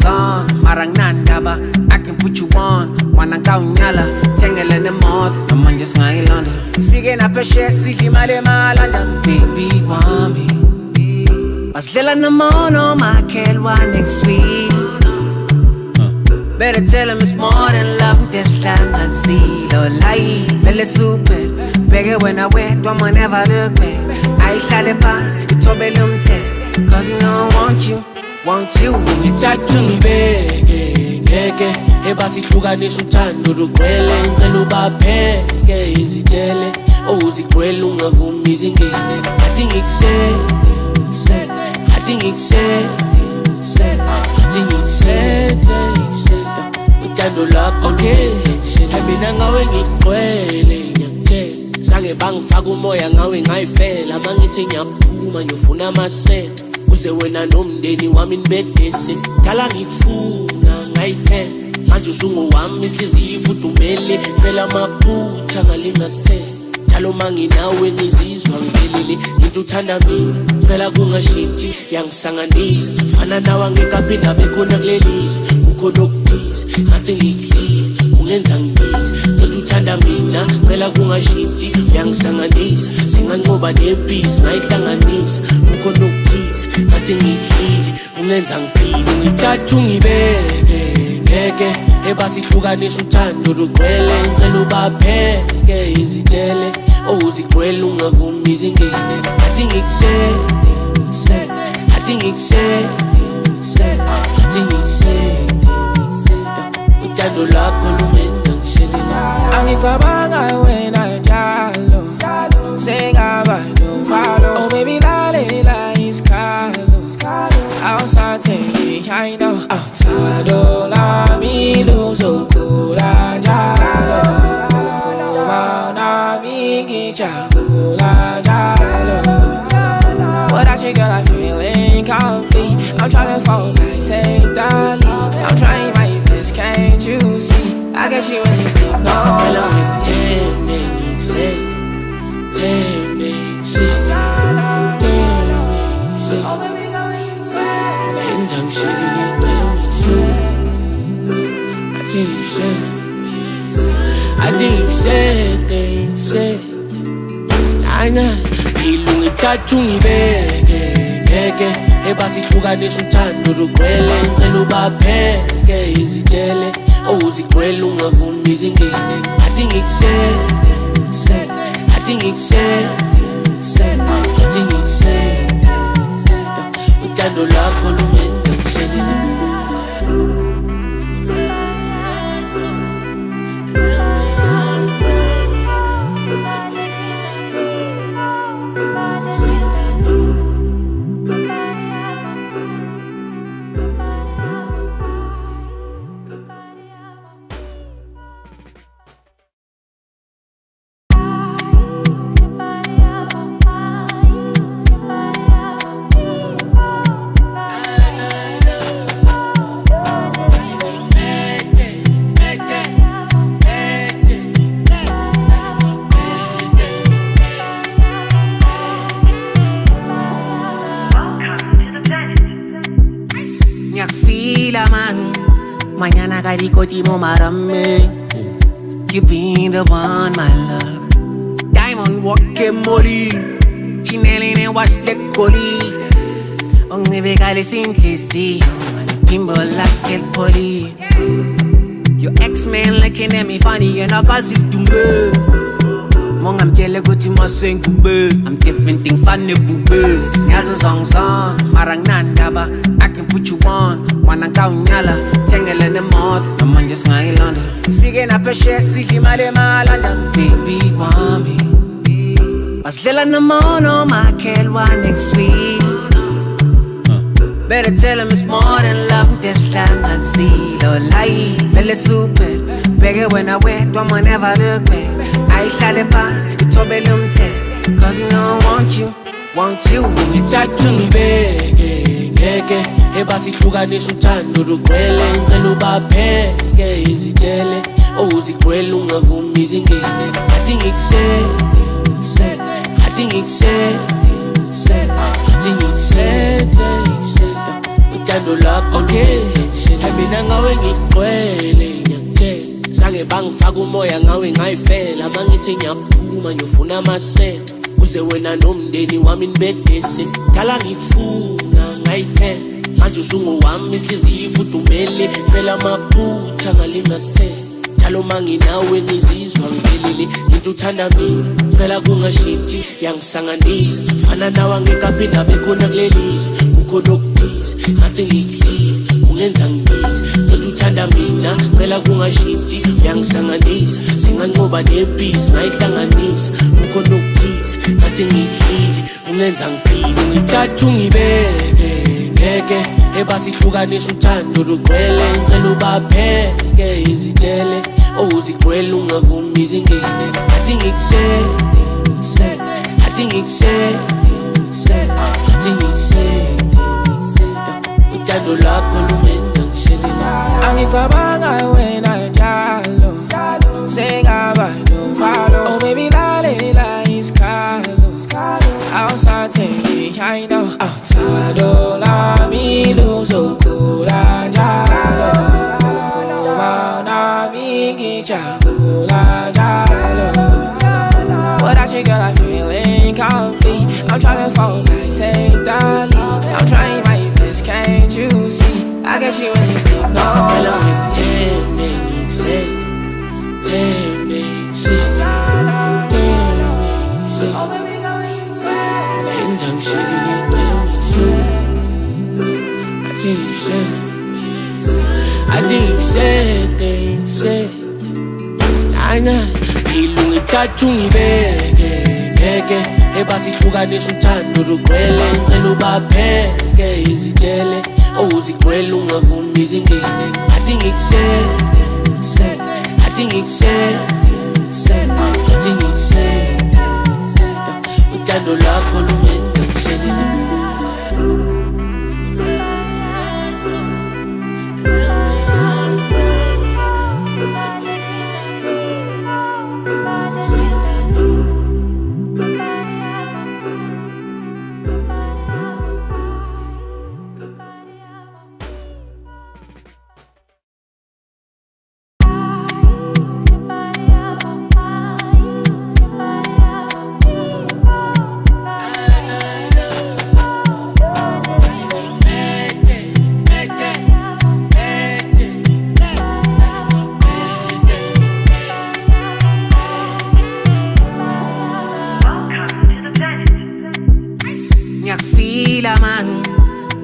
marang nandaba. I can put you on. Wanna go nyala. Tangle in the mouth. I'm on just my London. Speaking up a share, see him London. Baby, want me. Mas lila na mono, my kelwa next week. Better tell him it's more than love. This lang and see. Lo lie, mele super. Beg when I wait, don't never look back. I shall pa, you told me cause you know I want you. Ngithatha ngibeke ebasihlukanisa uthando lugcwele ngicela ubapheke izitele ozigcwele ungavumi izingene athi ngikusete uthando lakho mina ngawe ngigcwele ngiyakutshela sange bangifaka umoya ngawe ngayifela mangithi ngiyaphuma ngiyofuna amasenta uze wena nomndeni wami nibedese kala ngikufuna ngayithela manje usungowami inhliziyo ifudumele phela amaphutha ngalingasese njalo manginawe ngizizwa ngiphelele into uthanda mina phela kungashintshi yangisanganisa fana nawe angekaphinda bekhona kulelizwe kukhona okuthisa ngathi ngikuhlile ungenza ngibiza into uthanda mina phela kungashintshi yangisanganisa singanqoba nebhisi ngayihlanganisa kukhona okuthisa ngathi ngikuhlile ungenza ngiphile ngithatha ungibeke ebasihlukanisa uthando lugcwele ngicela ubapheke izitele ozigcwele ungavumi izingene athi ngikusete uthando lakho lumenza ngishelele angicabanga wena njalo sengaba novalo oh baby lalela isikhalo awusathengi I know awuthando lami luzokhula njalo uma nami ngijabula njalo without you girl I feel incomplete I'm trying to fall back take the lead I'm trying my best can't you see I got you anything no I think said ngithatha ungibeke ebasihlukanisa uthando lugcwele ngicela ubapheke izitele ozigcwele ungavumi izingene athi ngikusete uthando lakho lumenza ngishelele Mañana karikoti mo marami. You been the one, my love. Diamond walking molly. Chinelli and wash the coli. Only begale simplicity. Pimbo like el poli. Your ex-man looking at me funny. You're not gonna see to me. Mong I'm telling go to my swing kube. I'm different thing funny bube. Nyazo song marang nandaba. I can put you on. Wanna go nyala. Tangle in the mouth. I'm on just my London. Speaking up a share, see him London. Baby, want me. Mas lila na mono, my kelwa next week. Better tell him it's more than love. This lang and see lo lie. Feel super. Beg when I wait, don't never look back. I shall ba, you told me cause you know I want you. Ngithatha ngibeke ebasihlukanisa uthando lugcwele ngicela ubapheke izitele ozigcwele ungavumi izingene athi ngikusete uthando lakho mina ngawe ngigcwele ngiyakutshela sange bangifaka umoya ngawe ngayifela mangithi ngiyaphuma ngiyofuna amasela uze wena nomndeni wami nibedese kala ngikufuna ngayiphela manje usungowami inhliziyo ifudumele phela amaphutha ngalingasithethe njalo manginawe ngizizwa ngiphelele into uthanda mina phela kungashintshi yangisanganisa fana nawe angekaphinda bekhona kulelizwe kukhona okuthize ngathi ngikuhlile ungenza ngibize into uthanda mina phela kungashintshi yangisanganisa singanqoba nebhisi ngayihlanganisa kukhona okuthize ngathi ngikuhlile ungenza ngiphile ngithatha ungibeke ebasihlukanisa uthando lugcwele ngicela ubapheke izitele ozigcwele ungavumi izingene athi ngikusete uthando lakho lumenza ngishelela angicabanga wena njalo sengaba novalo oh baby lalela isikhalo awusathengi I know awuthando lami luzokhula njalo uma nami ngijabula njalo without you girl I feel incomplete I'm trying to fall back take the lead I'm trying my best can't you see I got you anything no oh baby go insane I'm shaking it I think said Nana ngilungithatha ungibeke ebasihlukanisa uthando lugcwele ngicela ubapheke izitele ozigcwele ungavumi izingene athi ngikusete uthando lakho lumenza ngishelela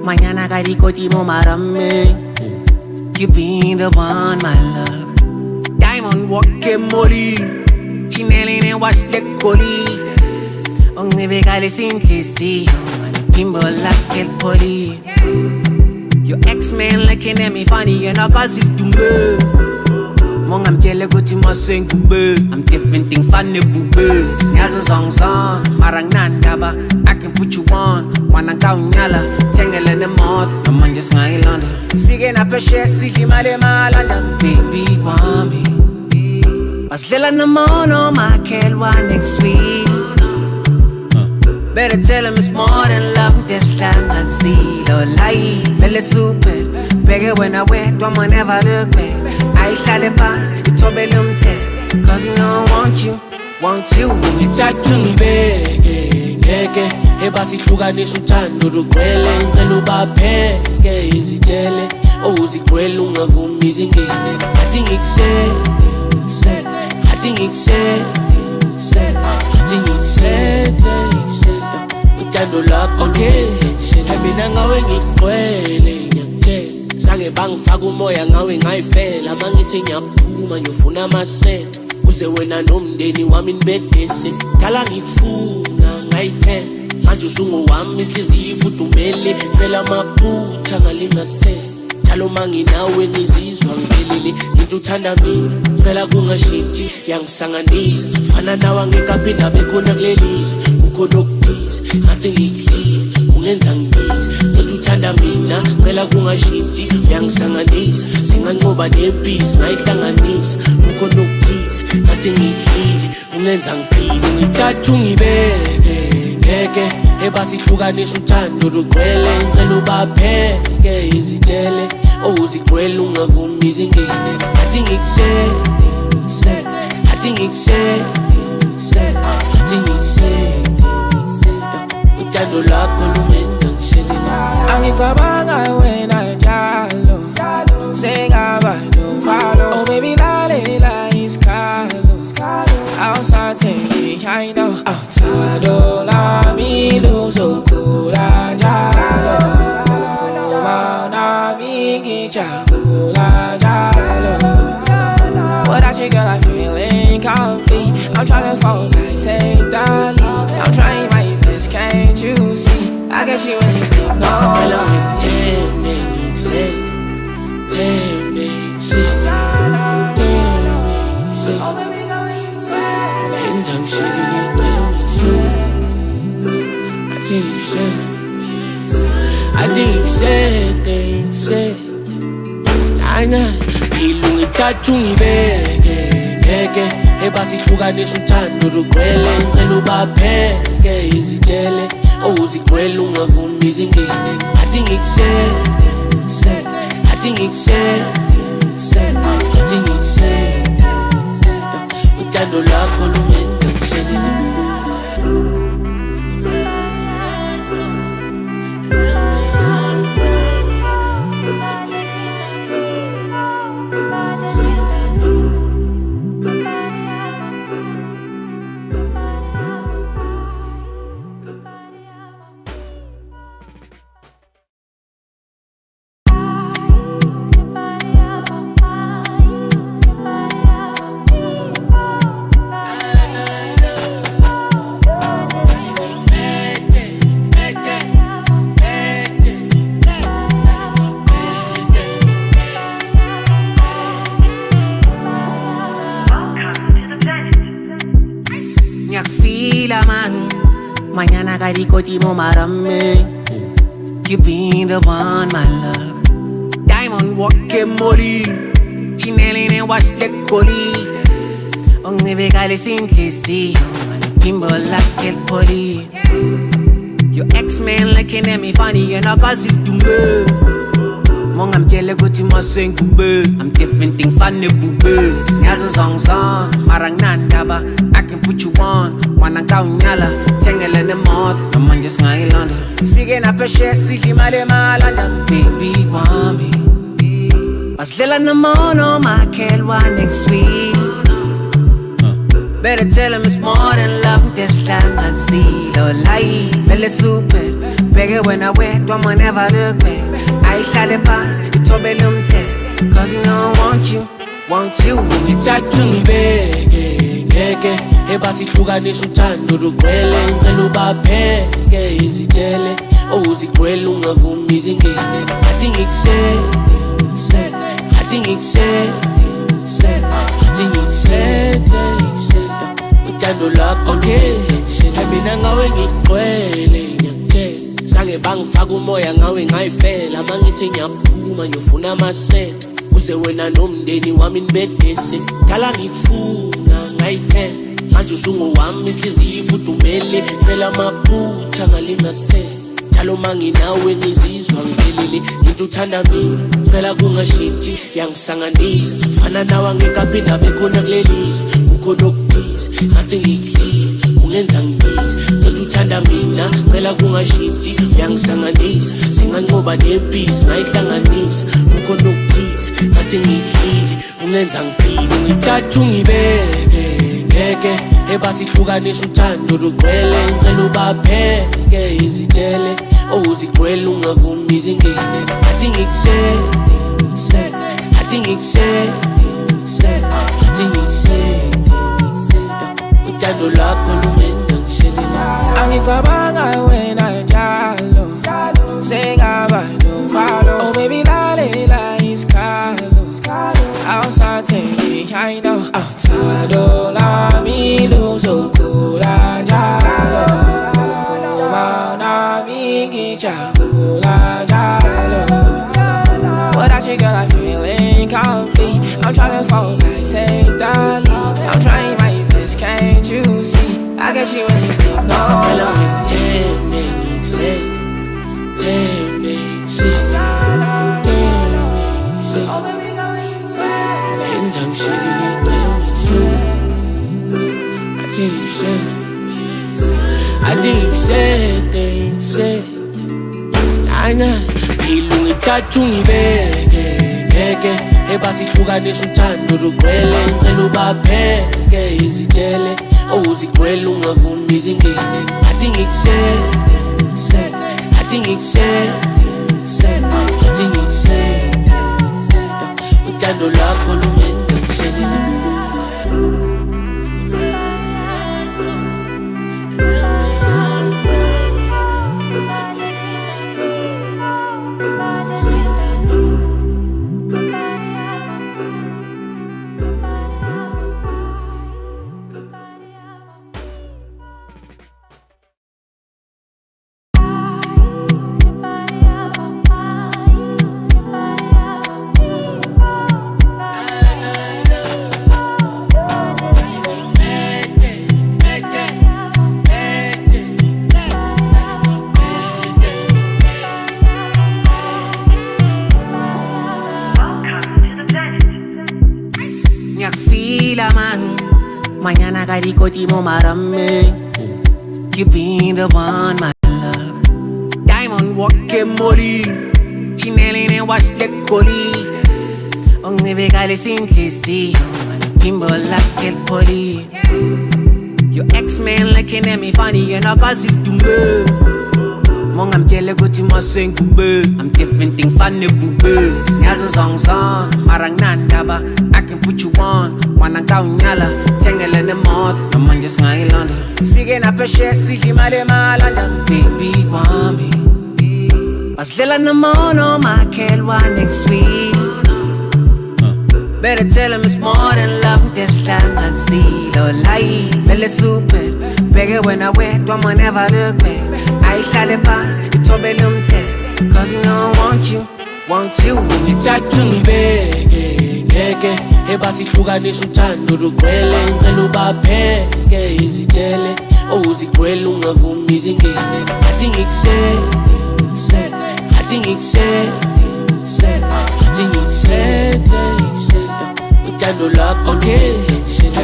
Mañana karikotimo marame. You been the one, my love. Diamond walking molly. Chinelli ne wash the coli. Only vegale simplicity. Kimbo like el poli. Your ex-man looking at me funny. You know cause it to me. Mong I'm jelly go to my swing kube. I'm different thing funny bube. Nyazo song marang nandaba. I can put you on. Wanna go nyala, tangle in the mud. I'm on just my London. Speaking up a share, see him at London. Baby, want me. Mas lila na mono, my kelwa next week. Better tell him it's more than love. This lang and see lo lie. Feel super. Beg when I wait, don't never look back. I shall ba, you told me cause you know I want you. Ngithatha ngibeke ebasihlukanisa uthando lugcwele ngicela ubapheke izitele ozigcwele ungavumi izingene athi ngikusete uthando lakho mina ngawe ngigcwele ngiyakutshela sange bangifaka umoya ngawe ngayifela mangithi ngiyaphuma ngiyofuna amasela uze wena nomndeni wami nibedese kala ngikufuna ngayiphela manje usungowami inhliziyo ifudumele phela amaphutha ngalingasese njalo manginawe ngizizwa ngiphelele into uthanda mina phela kungashintshi yangisanganisa fana nawe angekaphinda bekhona kulelizwe kukhona okuthize ngathi ngikuhlile ungenza ngibize into uthanda mina phela kungashintshi yangisanganisa singanqoba nebhisi ngayihlanganisa kukhona okuthize ngathi ngikuhlile ungenza ngiphile ngithatha ungibeke ngeke ebasihlukanisa uthando lugcwele ngicela ubapheke izitele uzigcwele ungavumi izingene athi ngikusele athi ngikusele athi ngikusele uthando lakho lumenza ngishelele angicabanga wena njalo sengaba novalo oh baby lalela isikhalo awusathengi I know uthando lami luzokhula njalo uma nami ngijabula njalo without you girl I feel incomplete I'm trying to fall back take the lead I'm trying my best can't you see I get you anything no tell me say oh baby go insane and I'm shitting you I think said Nana ilungithatha ungibeke ngeke ebasihlukanisa uthando lugcwele ngicela ubapheke izitele uzigcwele ungavumi izingene athi ngikusele athi ngikusele athi ngikusele uthando lakho lumenza ngishelele Mañana karikotimo marame. You been the one, my love. Diamond walking molly. Chinelli ne wash the coli. Onge vegale simplicity. Bimbo like el poli. Your ex-man looking at me funny. You're not cause it to me. Mong I'm jelly go to my sing kube. I'm different thing funny bube. Nyazo song song. Marang nandaba. I can put you on. Wanna go nyala. Tangle in the mouth. I'm on just my London. Speaking up a share. Silly male malanda. Baby want me. Mas lila na mono. My kelwa next week. Better tell him it's more than love. This lang and see. Lo lie. Vele super. Bigger when I wet. Don't never look back. I shall it by the tobelum tech. Cause you know I want you. Ngithatha ungibeke ngeke ebasihlukanisa uthando lugcwele ngicela ubapheke izitele uzigcwele ungavumi izingene athi ngikusele athi ngikusele athi ngikusele uthando lakho mina ngawe ngigcwele ngiyakutshela sange bangifaka umoya ngawe ngayifela mangithi ngiyaphuma ngiyofuna amasela uze wena nomndeni wami nibedese kala ngikufuna ngayithela manje usungowami inhliziyo ifudumele phela amaphutha ngalingasese njalo manginawe ngizizwa ngiphelele into uthanda mina phela kungashintshi yangisanganisa fana nawe angekaphinda bekhona kulelizwe kukhona okuthize ngathi ngikuhlile ungenza ngibize into uthanda mina phela kungashintshi yangisanganisa singanqoba nebhisi ngayihlanganisa kukhona okuthize ngathi ngikuhlile ungenza ngiphile ngithatha ungibeke ngeke ebasihlukanisa uthando lugcwele ngicela ubapheke izitele uzigcwele ungavumi izingene athi ngikusele athi ngikusele athi ngikusele uthando lakho lumenza ngishelele Angicabanga wena njalo Sengaba no follow Oh baby lalela iskalo Awusathengi I know Awuthando lami luzokhula njalo Uma nami ngijabula njalo Without you girl I feel incomplete I'm trying to fall back, take the lead I'm trying my best, can't you see I got you anything, no I think said ilungu ithathu ngibeke ebasihlukanisa uthando lugcwele ngicela ubapheke izitele owuzigcwele ungavumi izingene athi ngikuse uthando lakho lumenza ngishele Mañana karikotimo marame You been the one, my love Diamond walking molly Chineline wash the coli Ongebe kale singlisi Bimbo like el poli Your ex-man looking at me funny And I got it to me Mong I'm jelly kuti mo sing kube I'm different thing funny bube Nyazo song Marang nandaba I can put you on Wanna kau nyala Tengele ne mod Naman just ngay landa Speaking up a share Siki male malanda Baby want me Maslela na mono Makelwa next week Better tell him it's more than love This lang and see Lo lai Mele super Bege when I wait Don't never look back I shall pa Itobe lumte Cause you know I want you Ngithathu ngibeke ebasihlukanisa uthando lugcwele ngicela ubapheke izitele owuzigcwele ungavumi izingene athi ngikuse uthando lakho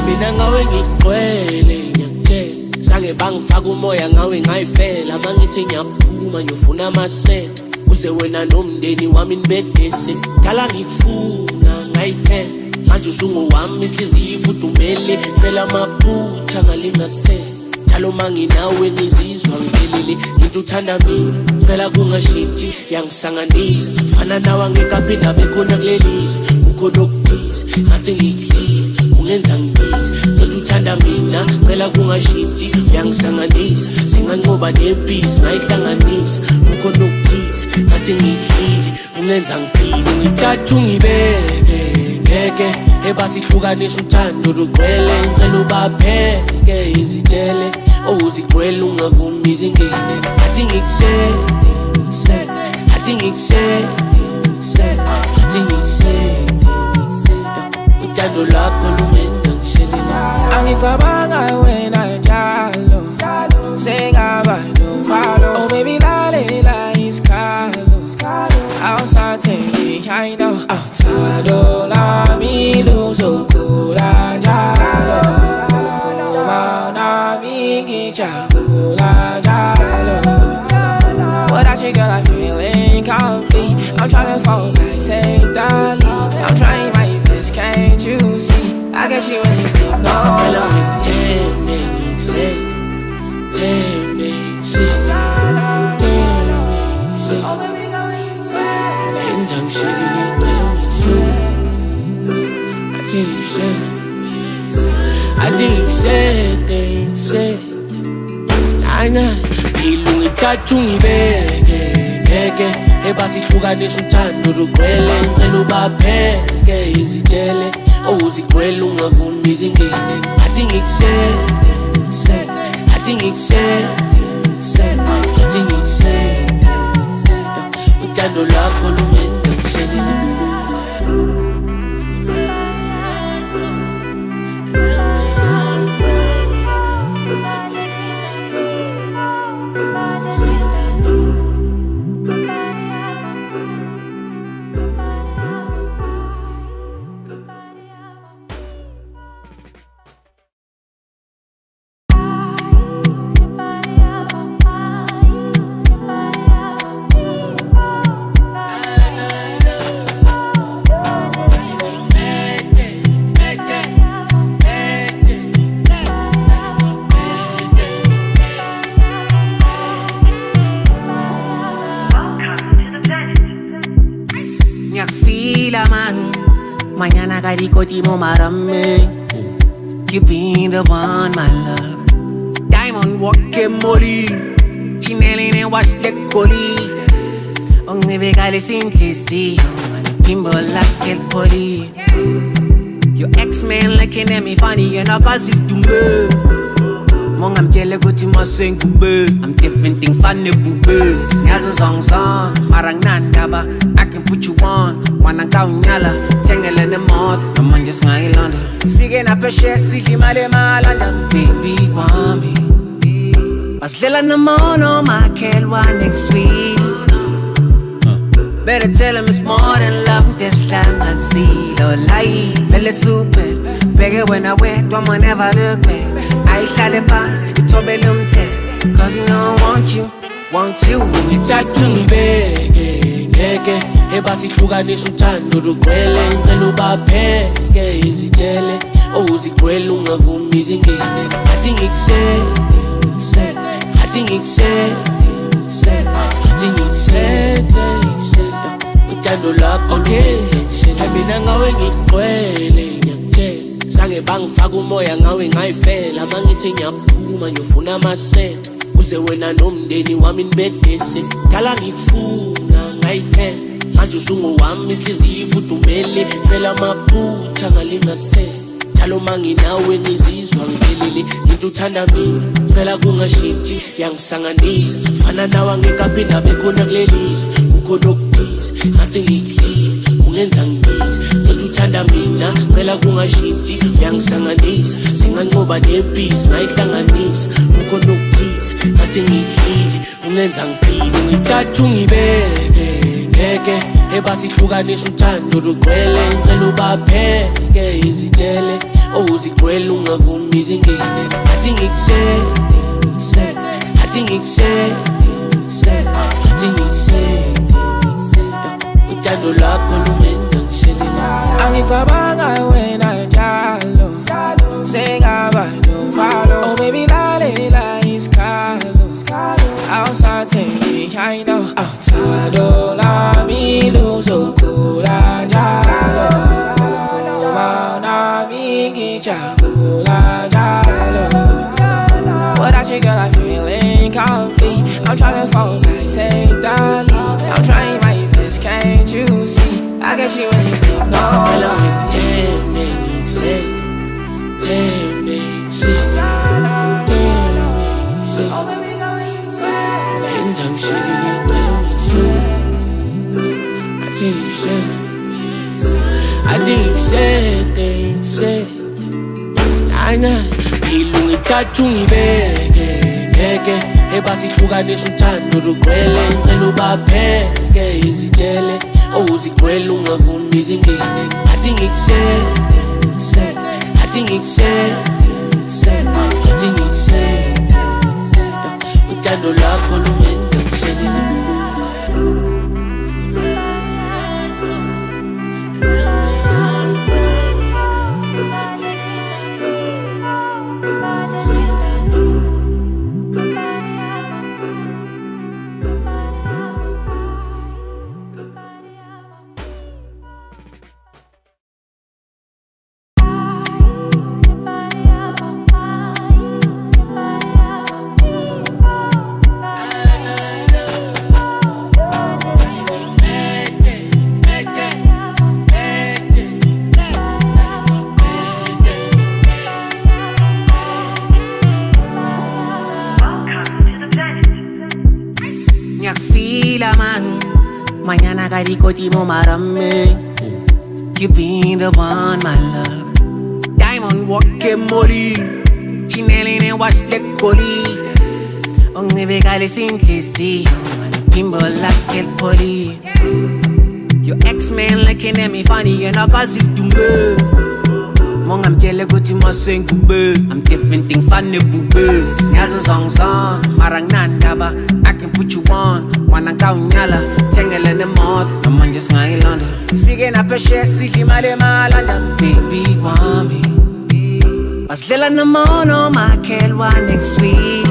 mina ngawe ngigcwele ngiyakutshela sange bangifaka umoya ngawe ngayifela mangithi ngiyaphuma ngiyofuna amasenta uze wena nomndeni wami nibedese dala ngikufuna ngayithela manje usungowami inhliziyo ifudumele phela amaphutha ngalingasithethe njalo manginawe ngizizwa ngiphelele ngithi uthanda mina phela kungashintshi yangisanganisa fana nawe angekaphinda bekhona kulelizwe kukhona okuthize ngathi ngikudlile ungenza ngibize ngithi uthanda mina phela kungashintshi yangisanganisa singanqoba nebhisi ngayihlanganisa kukhona okuthize ngathi ngikudlile ungenza ngiphile ngithathu ngibeke ebasihlukanisa uthando lugcwele ngicela ubapheke izitele owuzigcwele ungavumi izingene athi ngikuse uthando lakho lumenza ngishelele Angicabanga wena njalo Sengaba no follow Oh baby lalela iskalo Awusathengi I know Awuthando lami luzokhula njalo Uma nami ngijabula njalo Without you girl I feel incomplete I'm trying to fall back, take the lead I'm trying my best, can't you see I got you anything, no I think said Ayna ilunga ithathu ngibeke ngeke ebasihlukanisa uthando lugcwele ngicela ubapheke izitshele owuzigcwele ungavumi izingene athi ngikushele athi ngikushele athi ngikushele uthando lakho lungenza ngishele Mañana caricotimo marame. You been the one, my love. Diamond walking molly. Chinelli and wash the coli. Only vegale simplicity. Pimbo like el poli. Your ex-man looking at me funny and I got it to me. Mong I'm jelly gucci mo sing to be. I'm different thing funny boo. Nyazo song marang nanda ba. I can put you on. Wanna go nyala, tangle in the mouth. I'm on just my London. Speaking up a share, see him at London. Baby, want me. Mas lila na mono, my kid one next week. Better tell him it's more than love. This time I'd see. Lo lie, really super. Bigger when I wait, don't man ever look back. I shall it by, you told me them tell. Cause you know I want you. You touch me, baby. Ebasihlukanisa uthando lugcwele ngicela ubapheke izitshele owuzigcwele ungavumi izingene athi ngikushele athi ngikushele athi ngikushele uthando lakho ngeke mina ngawe ngigcwele ngiyakutshela sange bangifaka umoya ngawe ngayifela mangithi ngiyaphuma ngiyofuna amasela uze wena nomndeni wami nibedese kala ngikufuna ngayithela manje usungowami inhliziyo ifudumele phela amaphutha ngalingasese njalo manginawe ngizizwa ngiphelele ngithi uthanda mina phela kungashintshi yangisanganisa fana nawe angekaphinda bekhona kulelizwe kukhona okuthize ngathi ngikuhlile ungenza ngibize ngithi uthanda mina phela kungashintshi yangisanganisa singanqoba nebhisi ngayihlanganisa kukhona okuthize ngathi ngikuhlile ungenza ngiphile ngithatha ungibeke ngeke ebasihlukanisa uthando lugcwele ngicela ubapheke izitshele owuzigcwele ungavumi izingene athi ngikushele athi ngikushele athi ngikushele uthando lakho lungenza ngishele angicabanga wena njalo sengaba novalo oh baby lalela isikhalo awusathengi I know awuthando lami luzokhula njalo uma nami ngijabula njalo without you girl I feel incomplete I'm trying to fall back take the lead I'm trying my best can't you see I get you anything no tell me say oh baby go insane I'm shaking it down I think say Ayna ilunga ithathu ngibeke ngeke ebasihlukanisa uthando lugcwele ngicela ubapheke izitshele owuzigcwele ungavumi izingene athi ngikushele athi ngikushele athi ngikushele uthando lakho lungenza ngishele Mañana karikoti mo marami. You been the one, my love. Diamond walking molly. Chinelli wash the coli. Only vegale simplicity. Pimbo like el poli. Your ex-man looking at me funny and I cause it to me. Mong I'm jelly gucci mo sing kube. I'm different thing funny bube. Nyazo song marang nanda ba. I can put you on. Wanna kau nyala. Chengele ne mod. I'm on just my London. Speaking up a share siki male malanda. Baby want me. Mas lela na mono ma kelwa next week.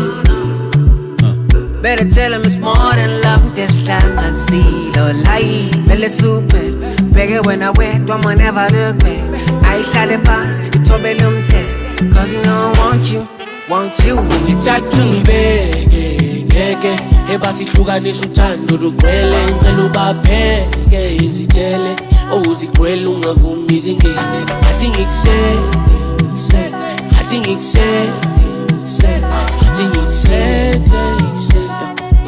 Better tell him it's more than love. This lang and see. Lo lie. Belle super. Bege when I wet. Don't never look back. I shall pa. You told me cause you know I want you. Ngithatha ngibeke ebasi hlukanisa uthando lugcwele ngicela ubapheke izitele ozigcwele ungavumi izingene athi ngikusete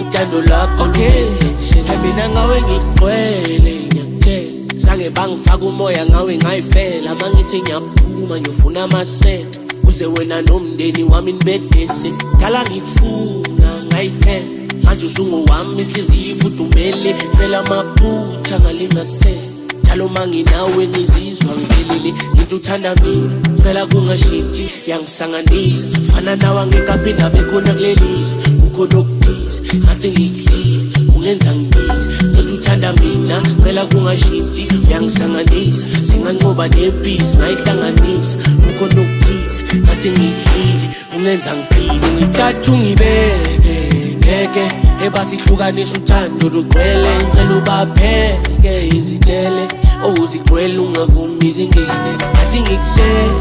uthando lakho ngeke mina ngawe ngigcwele ngiyakutshela sange bangifaka umoya ngawe ngayifela mangithi ngiyaphuma ngiyofuna amasenta uze wena nomndeni wami nibedese dala ngikufuna ngayithela manje usungowami inhliziyo ifudumele phela amaphutha ngalingasese njalo manginawe ngizizwa ngiphelele ngithi uthanda mina phela kungashintshi yangisanganisa fana nawe angekaphinda bekhona kulelizwe kukhona okuthize ngathi ngikuhlile ungenza ngibize ngithi uthanda mina phela kungashintshi yangisanganisa singanqoba nepisi ngayihlanganisa kukhona okuthize ngathi ngikuhlile ungenza ngiphile ngithatha ungibeke ebasi hlukanisa uthando lugcwele ngicela ubapheke izitele ozigcwele ungavumi izingene athi ngikusete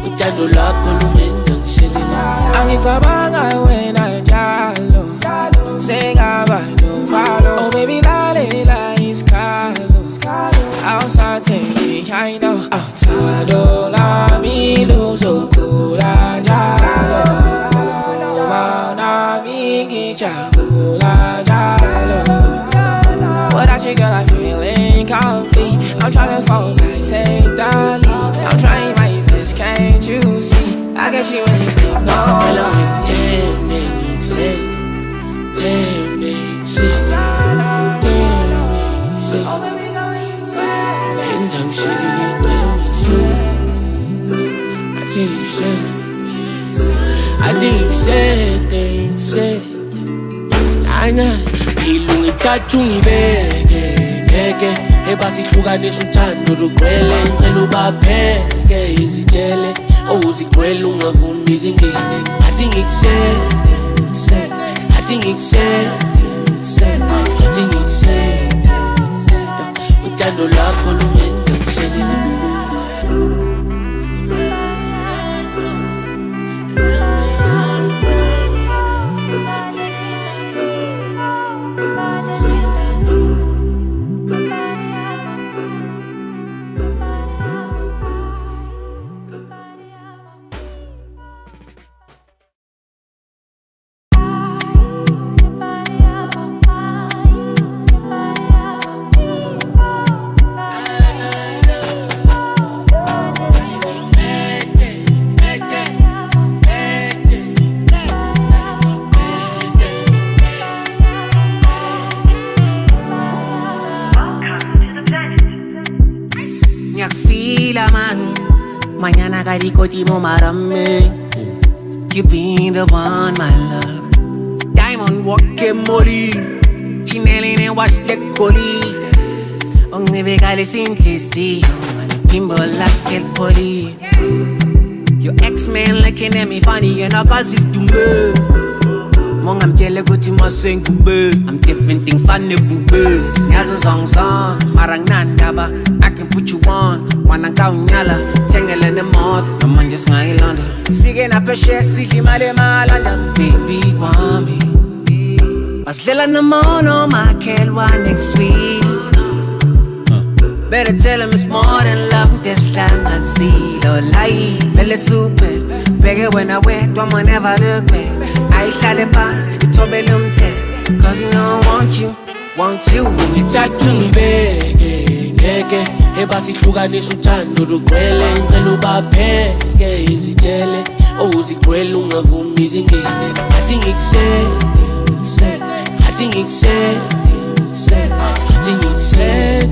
uthando lakho lumenza ngishelela angicabanga wena njalo sengaba novalo oh baby lalela isikhalo awusathengi I know uthando lami luzokhula njalo uma nami ngijabula njalo without you girl I feel incomplete I'm trying to fall like take the lead I'm trying my best can't you see I get you anything no I think said ngithatha ungibeke ebasi hlukanisa uthando lugcwele ngicela ubapheke izitele ozigcwele ungavumi izingene athi ngikusete uthando lakho lumenza ngishelela Mañana karikoti mo marami. You been the one, my love. Diamond walking molly. Chinelli wash the coli. Only vegale simplicity. Pimbo like el poli. Your ex-man looking at me funny and I cause it to me. Mong I'm jelly gucci mo sing kube. I'm different thing funny bube. Nyazo song marang nanda ba. I can put you on. Wanna kau nyala. Chengele ne mod. I'm on just my London. Speaking up a share siki male malanda. Baby want me. Mas lela na mono ma kelwa next week. Better tell him it's more than love. This lang at sea, lo lie, feel super. Beg when I wait, don't never look back. I shall pa, you told me cause you know I want you. Ngithatha ngibeke ebasihlukanisa uthando lugcwele ngicela ubapheke izitele ozigcwele ungavumi izingene athi ngikusete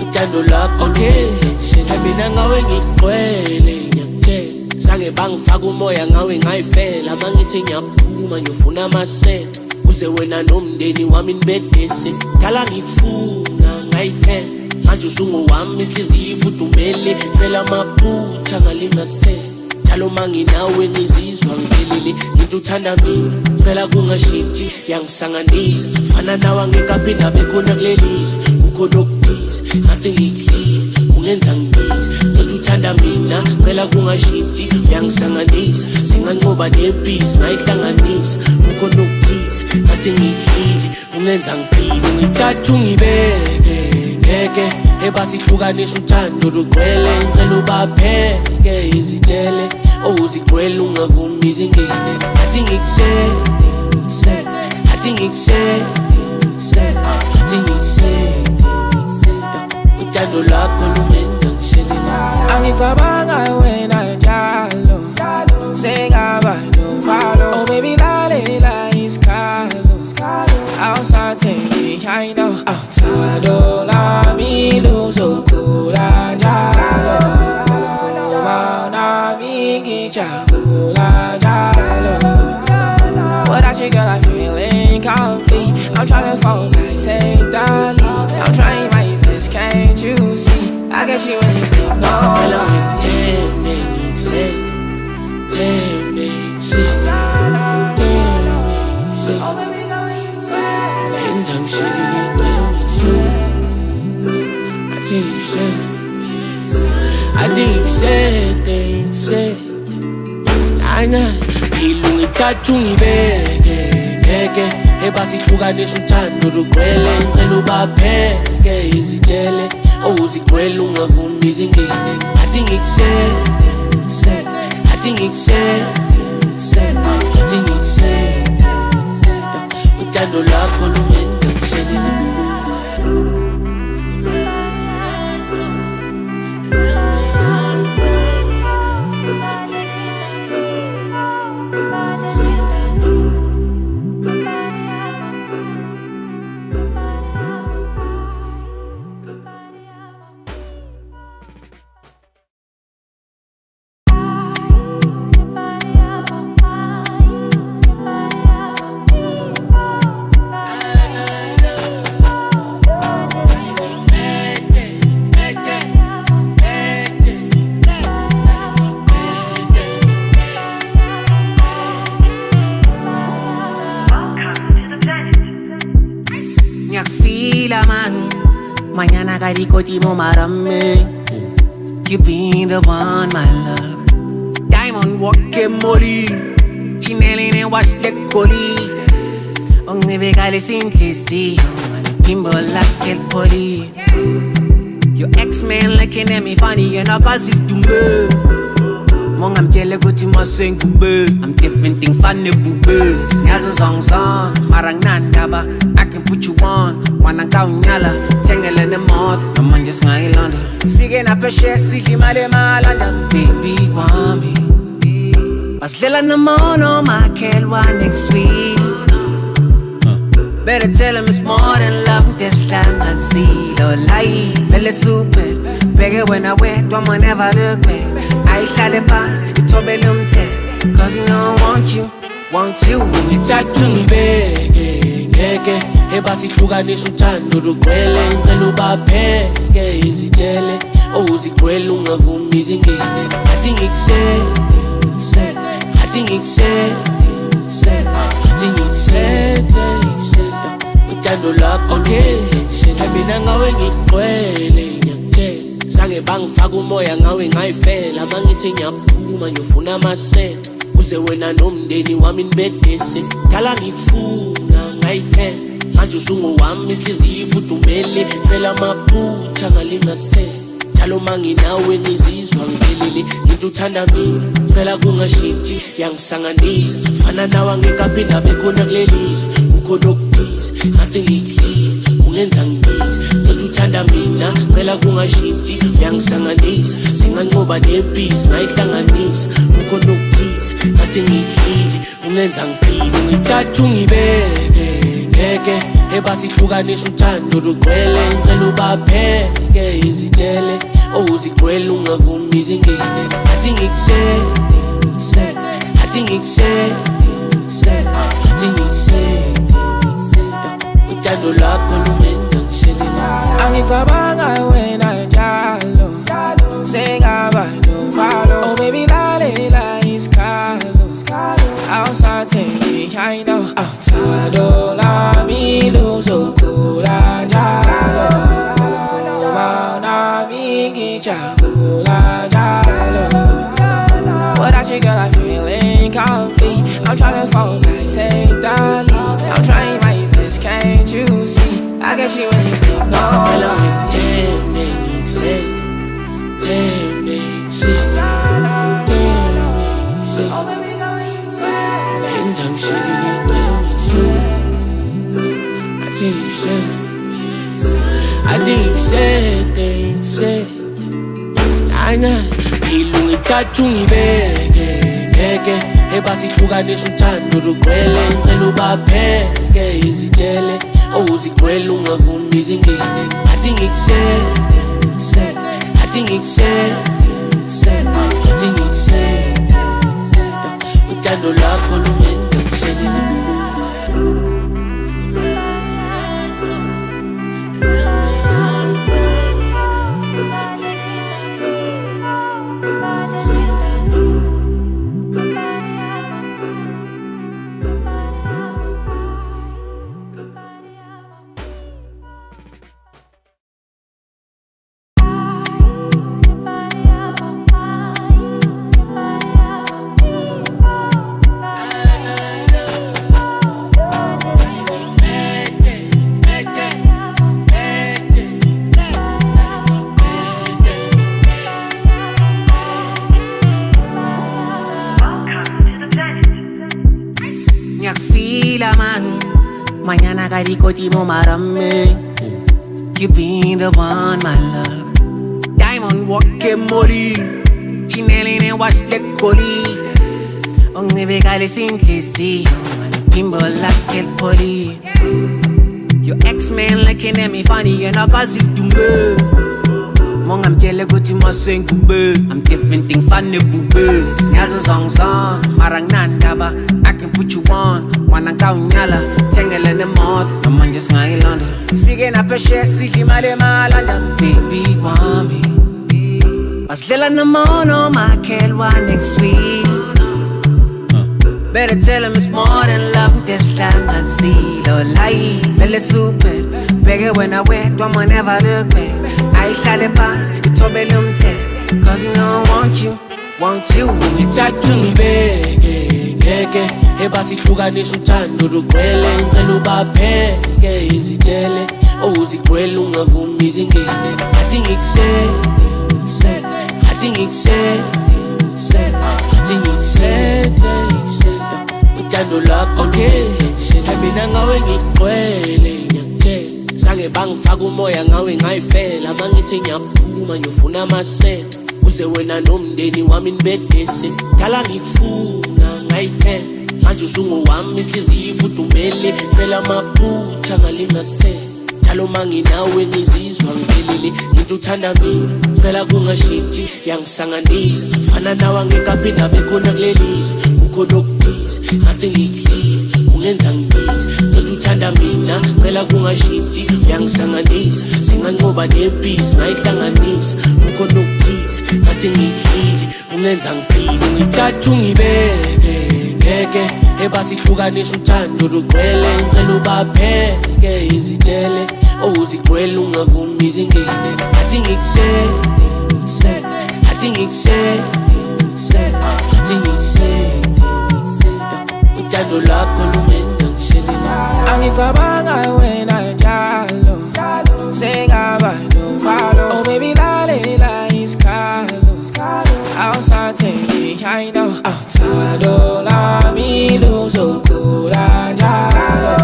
uthando lakho ngeke mina ngawe ngigcwele ngiyakutshela sange bangifaka umoya ngawe ngayifela mangithi ngiyaphuma ngiyofuna amasela uze wena nomndeni wami nibedese dala ngikufuna ngayithela manje usungowami inhliziyo ifudumele phela amaphutha ngalingasese njalo manginawe ngizizwa ngiphelele ngithi uthanda mina phela kungashintshi yangisanganisa fana nawe angekaphinda bekhona kulelizwe kukhona okuthize ngathi ngikuhlile ungenza ngibize ngithi uthanda mina phela kungashintshi yangisanganisa singanqoba nepisi ngayihlanganisa kukhona okuthize ngathi ngikuhlile ungenza ngiphile ngithatha ungibeke ebasihlukanisa uthando lugcwele ngicela ubapheke izitele ozigcwele ungavumi izingene athi ngikusete uthando lakho lumenza ngishelela angicabanga wena njalo sengaba novalo oh baby lalela isikhalo awusathengi I know uthando lami luzokhula njalo uma nami ngijabula njalo without you girl I feel incomplete I'm trying to fall back take the lead I'm trying my best can't you see I get you anything no I think said ngithatha ungibeke ebasihlukanisa uthando lugcwele ngicela ubapheke izitele ozigcwele ungavumi izingene athi ngikusete uthando lakho lumenza ngishelela Mañana karikotimo marame. You been the one, my love. Diamond walking molly. Chinelline wash the coli. Onge vegale simplicity. Kimbo like el poli. Your ex-man looking at me funny and I cause it to me. Mong I'm jelly gucci mo sing kube. I'm different thing funny bube. Nyazo song marang nandaba. I can put you on. Wanna go nyala, tangle in the mouth. I'm on just my London. Speaking up a share, see him at London. Baby, want me. Mas lila na mono, my kel one next week. Better tell him it's more than love. This lang at sea, lo lie, feel super. Beg when I wait, don't never look back. I shall pa, you told me cause you know I want you. Ngithatha ngibeke ebasihlukanisa uthando lugcwele ngicela ubapheke izitele ozigcwele ungavumi izingene athi ngikusete uthando lakho ngeke mina ngawe ngigcwele ngiyakutshela sange bangifaka umoya ngawe ngayifela mangithi ngiyaphuma ngiyofuna amasela uze wena nomndeni wami nibedese dala ngikufuna ngayithela manje usungowami inhliziyo ifudumele phela amaphutha ngalingasese njalo manginawe ngizizwa ngiphelele into uthanda mina phela kungashintshi yangisanganisa fana nawe angekaphinda bekhona kulelizwe kukhona okuthize ngathi ngikuhlile ungenza ngibize into uthanda mina phela kungashintshi yangisanganisa singanqoba nepisi ngayihlanganisa kukhona okuthize ngathi ngikuhlile ungenza ngiphile ngithatha ungibeke ngeke ebasihlukanisa uthando lugcwele ngicela ubapheke izitele uzigcwele ungavumi izingene athi ngikusele athi ngikusele athi ngikusele uthando lwakho lumenza ngishelela angicabanga wena njalo sengaba novalo oh baby lalela isikhalo awusathengi I know uthando lami luzokhula njalo without you, girl, I feel incomplete. I'm trying to fall back, take the lead. I'm trying my best, can't you see? I get you anything, no. Girl, I'm damn shit. Oh, baby, go insane. And I'm shitting I think say Ana ilungithatha ungibeke ngeke ebasihlukanisa uthando lugcwele ngicela ubapheke izitele uzigcwele ungavumi izingene athi ngikusele athi ngikusele athi ngikusele uthando lwakho lumenza ngishelela Mañana karikotimo marame. You been the one, my love. Diamond walk molly. Chinelline wash the coli. Only begale simplicity. Pimbo like el poli. Your ex-man looking at me funny, you know, cause it do me. Mong I'm telling you to my sing bube. I'm different thing funny bube. Nyazo song marang nandaba. I can put you on. Wanna go nyala, tangle in the mud. I'm on just my London. Speaking up a share, see him at Malanda. Baby, want me. Mas lila na mono, my kelwa next week. Better tell him it's more than love. This land and see. Lo lie, mele super. Beg when I wait, one man never look back. I shall pa, you told me lumte. Cause you know I want you. Ngithatha ungibeke ngeke ebasihlukanisa uthando lugcwele ngicela ubapheke izitele uzigcwele ungavumi izingene athi ngikusele athi ngikusele athi ngikusele uthando lwakho ngeke mina ngawe ngigcwele ngiyakutshela sange bangifaka umoya ngawe ngayifela mangithi ngiyaphuma ngiyofuna amasela uze wena nomndeni wami nibedese dala ngikufuna ngayiphela manje usungowami inhliziyo ifudumele phela amaphutha ngalingasese njalo manginawe ngizizwa ngiphelele into uthanda mina phela kungashintshi yangisanganisa fana nawe angekaphinda bekhona kulelizwe kukhona okuthize ngathi ngikuhlile ungenza ngibize into uthanda mina phela kungashintshi yangisanganisa singanqoba nepisi ngayihlanganisa kukhona okuthize ngathi ngikuhlile ungenza ngiphile ngithatha ungibeke ngeke ebasihlukanisa uthando lugcwele ngicela ubapheke izitele uzigcwele ungavumi izingene athi ngikusele athi ngikusele athi ngikusele uthando lwakho lumenza ngishelela angicabanga I know. Outside mi luzo kula jalo.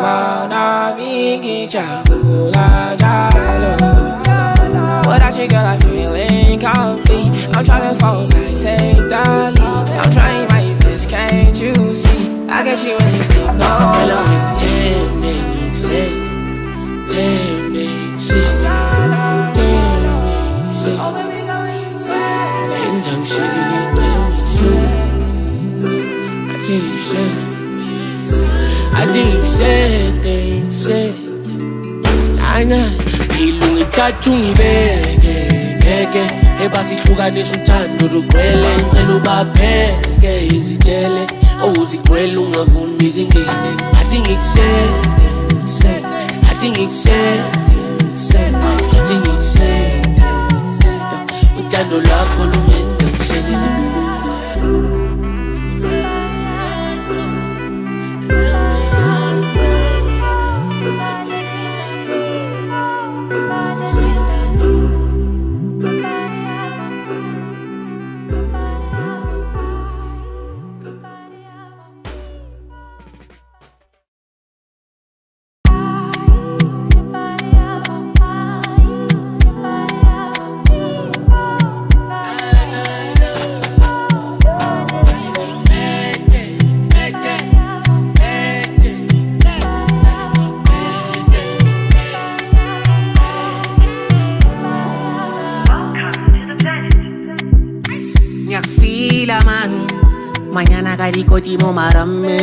Mana mingi chakula jalo. Without you, girl, I feel incomplete. I'm trying to fall back, take the lead. I'm trying my best, can't you see? I get you anything, no. Hello, tell me, say, tell me, say, Oh, baby, go inside. and I'm shitting I think say, I know, ilungu ithathu ngibeke, ngeke, ebasihlukanisa uthando lugcwele, ngicela ubapheke izitshele, owuzigcwele ungavumi izingene, athi ngikuse, athi ngikuse, athi ngikuse, uthando lwakho lumenza ngishele. Mañana karikotimo marame.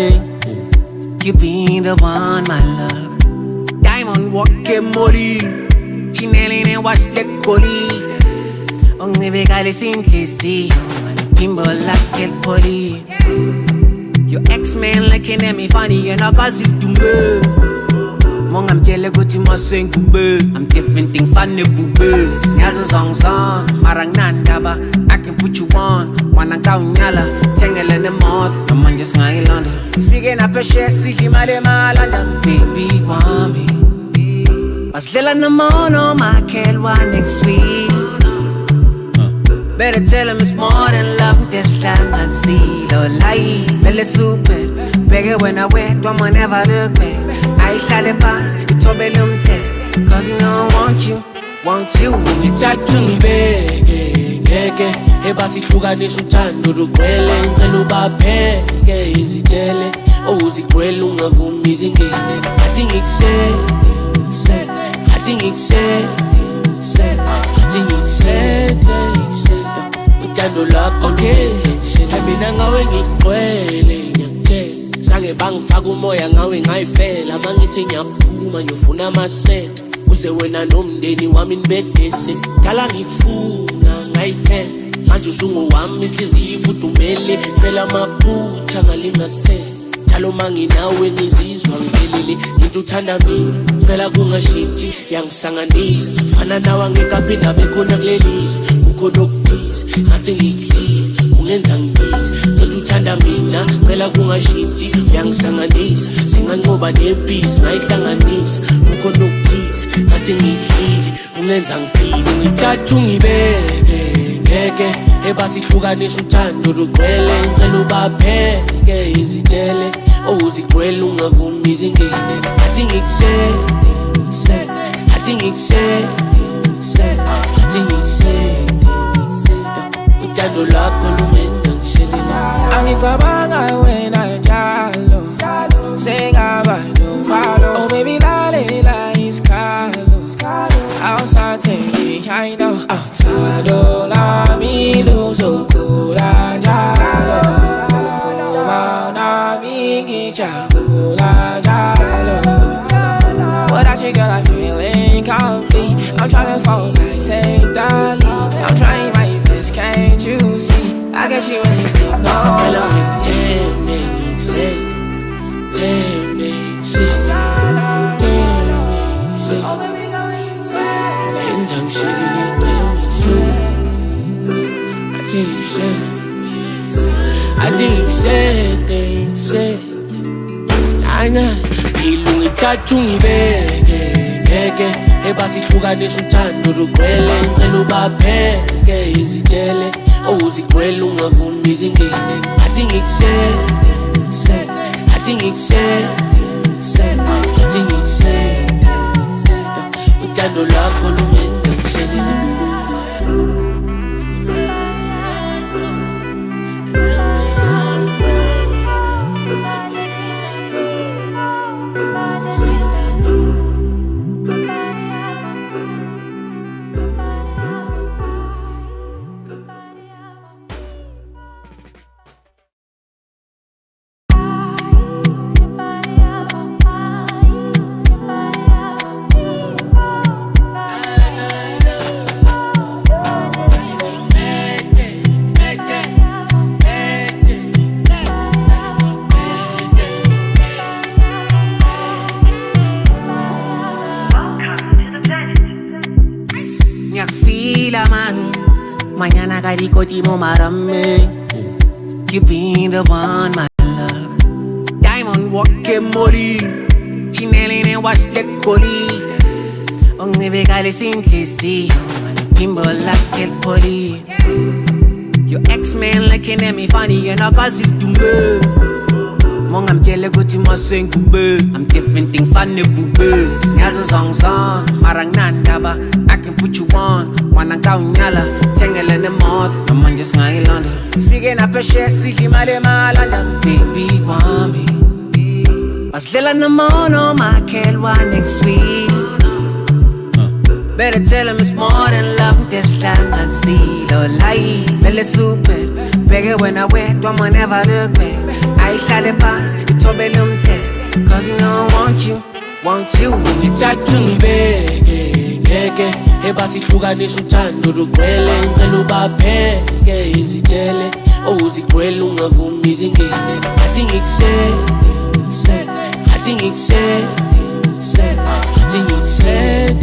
You been the one, my love. Diamond walking molly. Chinelli ne wash the coli. Onge vegale simplicity. Bimbo like el poli. Your ex-man looking at me funny. You're not cause it to me. Mong I'm jelly go to my sing kube. I'm different thing funny bube. Nyazo song marang nandaba. I can put you on. Wanna go nyala. Tangle in the mouth. I'm on just my London. Speaking up a share, see him at London. Baby, want me. Mas lila na mono, my kelwa next week. Better tell him it's more than love. This lang and see. Lo lie, belle super. Bigger when I wet, one will never look back. I shall it back, you told me cause you know I want you. Ngithathu ngibeke, ngeke, ebasihlukanisa uthando lugcwele, ngicela ubapheke izitshele, owuzigcwele ungavumi izingene, athi ngikuse, athi ngikuse, athi ngikuse, uthando lwakho ngeke, mina ngawe ngigcwele, ngiyakutshela, sange bangifaka umoya ngawe ngayifela, mangithi ngiyaphuma ngiyofuna amasenta. Uze wena nomndeni wami nibedese Kala ngikufuna ngayithela Manje usungowami inhliziyo ifudumele Phela amaphutha ngalingasithethe Njalo manginawe ngizizwa ngiphelele Ngithi uthanda mina phela kungashintshi yangisanganisa Fana nawe angekaphinda bekhona kulelizwe Kukhona okuthize ngathi ngikuhlile ungenza ngibize Ngithi uthanda mina phela kungashintshi yangisanganisa Singanqoba nebhisi ngayihlanganisa Kukhona okuthize ngathi ngikuhlile ungenza ngiphile Ngithathu ngibeke ngeke ebasihlukanisa uthando lugcwele ngicela ubapheke izitshele owuzigcwele ungavumi izingene athi ngikuse athi ngikuse athi ngikuse uthando lwakho lumenza ngishelela angicabanga wena njalo sengaba novalo oh baby lalela isikhalo awusathengi I know awuthando lami luzokula njalo mana ngijabula njalo without you girl I feel incomplete I'm trying to fall back take the lead I'm trying my best can't you see I get you anything no Hello tell me say oh baby go inside and I'm shaking it I think say I know ilungu ithathu ngibeke ngeke ebasihlukanisa uthando lugcwele ngicela ubapheke izitshele uzigcwele ungavumi izingene athi ngikusele athi ngikusele athi ngikusele uthando lakho lungenza ngishele Mañana caricotimo marame. You been the one, my love. Diamond walking molly. Chinelli and wash the collie. Only vegale simplicity. Bimbo like el poli. Your ex-man looking at me funny, and I cause it to me. Mong I'm jelly go to my sing I'm different thing funny boo. Nyazo song, marang nandaba. I can put you on. Wanna go nyala, tangle in the mouth. I'm on just my London. Speaking up a share, see male malanda. Baby, want me. Mas lila na mono, my kelwa next week. Better tell him it's more than love. This lang and see, lo lie. Belle super. Bigger when I wet, don't never look back. I shall it by, you told me cause you know I want you. Ngithathu ngibeke ebasihlukanisa uthando lugcwele ngicela ubapheke izitele uzigcwele ungavumi izingene athi ngikusele athi ngikusele athi ngikusele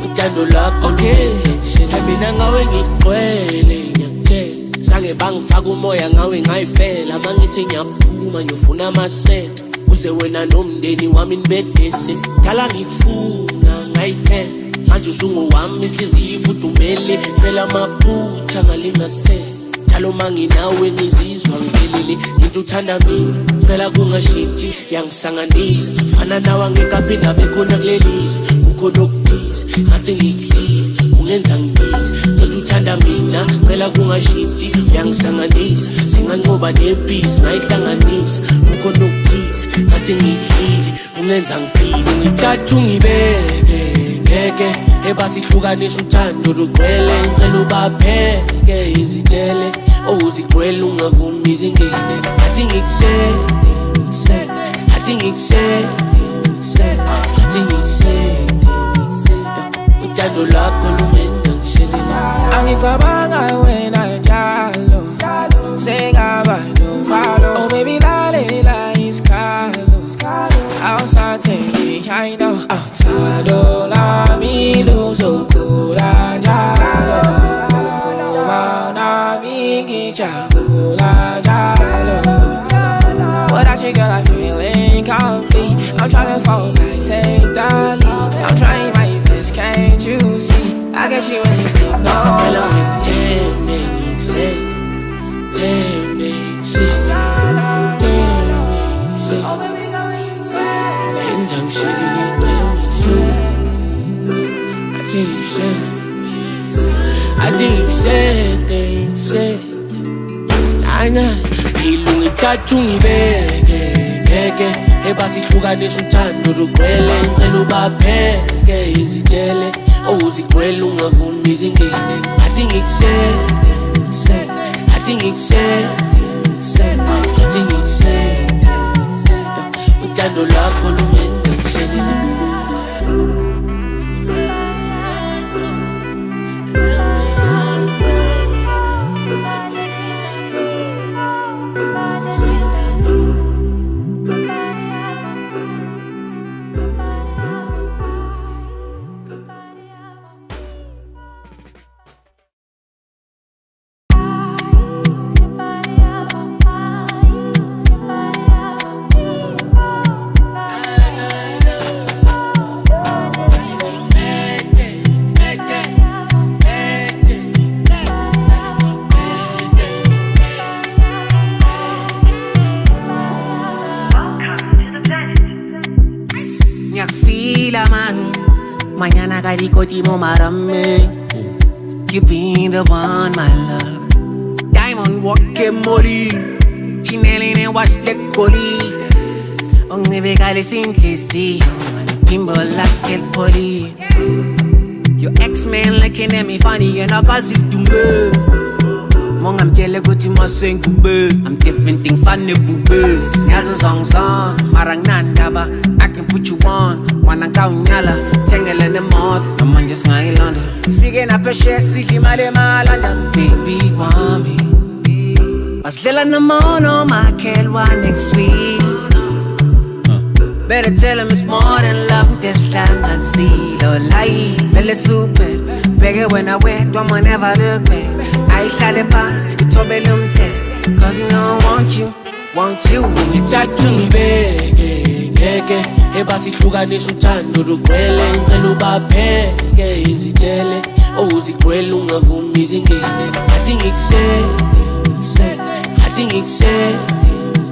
uthando lakho ngeke mina ngawe ngigcwele ngiyakutshela sange bangifaka umoya ngawe ngayifela mangithi ngiyaphuma ngiyofuna amasela uze wena nomndeni wami nibedese dala ngikufuna ngayithela manje usungowami inhliziyo ifudumele phela amaphutha ngalingasese njalo manginawe ngizizwa ngiphelele ngithi uthanda mina phela kungashintshi yangisanganisa fana nawe angekaphinda bekhona kulelizwe kukhona okuthize ngathi ngikuhlile ungenza ngibize ngithi uthanda mina phela kungashintshi yangisanganisa singanqoba nebhisi ngayihlanganisa kukhona okuthize ngathi ngikuhlile ungenza ngiphile ngithathu ngibeke ngeke ebasihlukanisa uthando lugcwele ngicela ubapheke izitele uzigcwele ungavumi izingene athi ngikusele athi ngikusele athi ngikusele uthando lakho lungenza ngishelele angicabanga wena njalo sengaba novalo oh baby lalela isikhalo awusathengi I know uthando lami luzokhula njalo uma nami ngijabula njalo without you girl I feel incomplete I'm trying to fall back take the lead I'm trying my best can't you see I get you anything no Hello tell me say oh baby go insane and I'm shaking I think said Nana ngithathu ngibeke ebasihlukanisa uthando lugcwele ngicela ubapheke izitele uzigcwele ungavumi izingene athi ngikusele athi ngikusele athi ngikusele uthando lakho lungenza ngishele ngiyafila man Mañana karikoti mo marami You been the one my love Diamond walking molly Chinelli ne wash the coli Ongibekale sinhlisiyo Ngipimbo like el poli Your ex-man looking at me funny and I cause it to me Mong I'm jelly kuti maseng kube I'm different thing funny bube Nyazo song marang nandaba I can put you on Wana kaunyala Tengele ne mod Naman just ngay London Speaking up a share Sili male malanda Baby want me Maslela na mono Makelwa next week Better tell him it's more than love This lang and see Lo lai Vele super Bege when I wet Don't never look back I shall pa You told me lumte Cause you know I want you Ngithatha ngibeke ngeke ebasihlukanisa uthando lugcwele ngicela ubapheke izitele owuzigcwele ungavumi izingene athi ngikusete athi ngikusete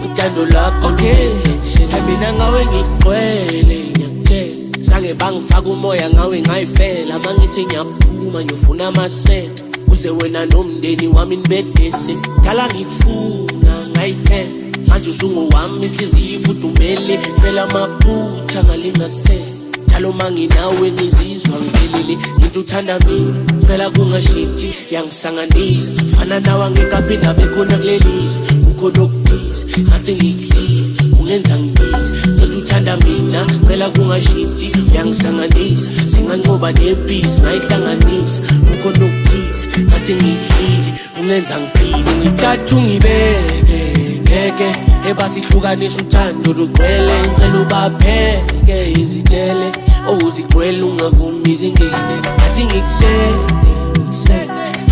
uthando lakho ngeke mina ngawe ngigcwele ngiyakutshela sange bangifaka umoya ngawe ngayifela mangithi ngiyaphuma ngiyofuna amasenta Uze wena nomndeni wami nibedese Kala ngikufuna ngayithela Manje usungo wami inhliziyo ifudumele Phela amaphutha ngalingasese Njalo manginawe ngizizwa ngiphelele Ngithi uthanda mina phela kungashintshi yangisanganisa Fana nawe angekaphinda bekhona kulelizwe Kukhona okuthize ngathi ngikuhlile ungenza ngibize Ngithi uthanda mina phela kungashintshi yangisanganisa Singanqoba nebhisi ngayihlanganisa Kukhona okuthize ngathi ngikuhlile ungenza ngiphile Ngithatha ungibeke ngeke ebasihlukanisa uthando lugcwele ngicela ubapheke izitele owuzigcwele ungavumi izingene athi ngikusete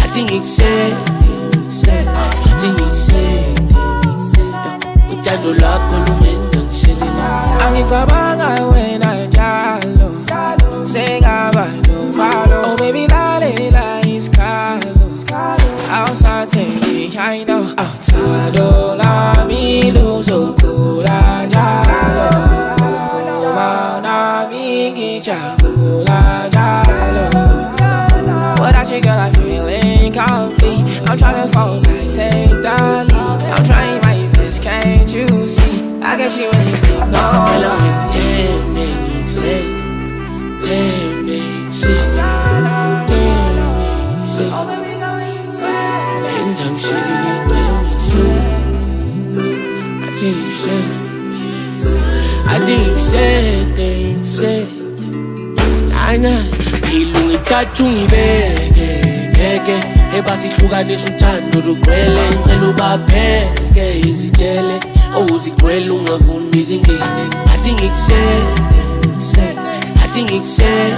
athi ngikusete uthando lakho lumenza ngishelela Angicabanga wena njalo Sengaba novalo Oh baby lalela isikalo Awusathengi I know Awuthando lami luzokhula njalo Uma nami ngijabula njalo Without you girl I feel incomplete I'm trying to fall back, take the lead I'm trying my best, can't you see I get you anything, no Hello, tell me, say I'm shitty, I think said Nana ngithatha ungibeke ngeke ebasihlukanisa uthando lugcwele ngicela ubapheke izitele owuzigcwele ungavumi izingene athi ngikusete athi ngikusete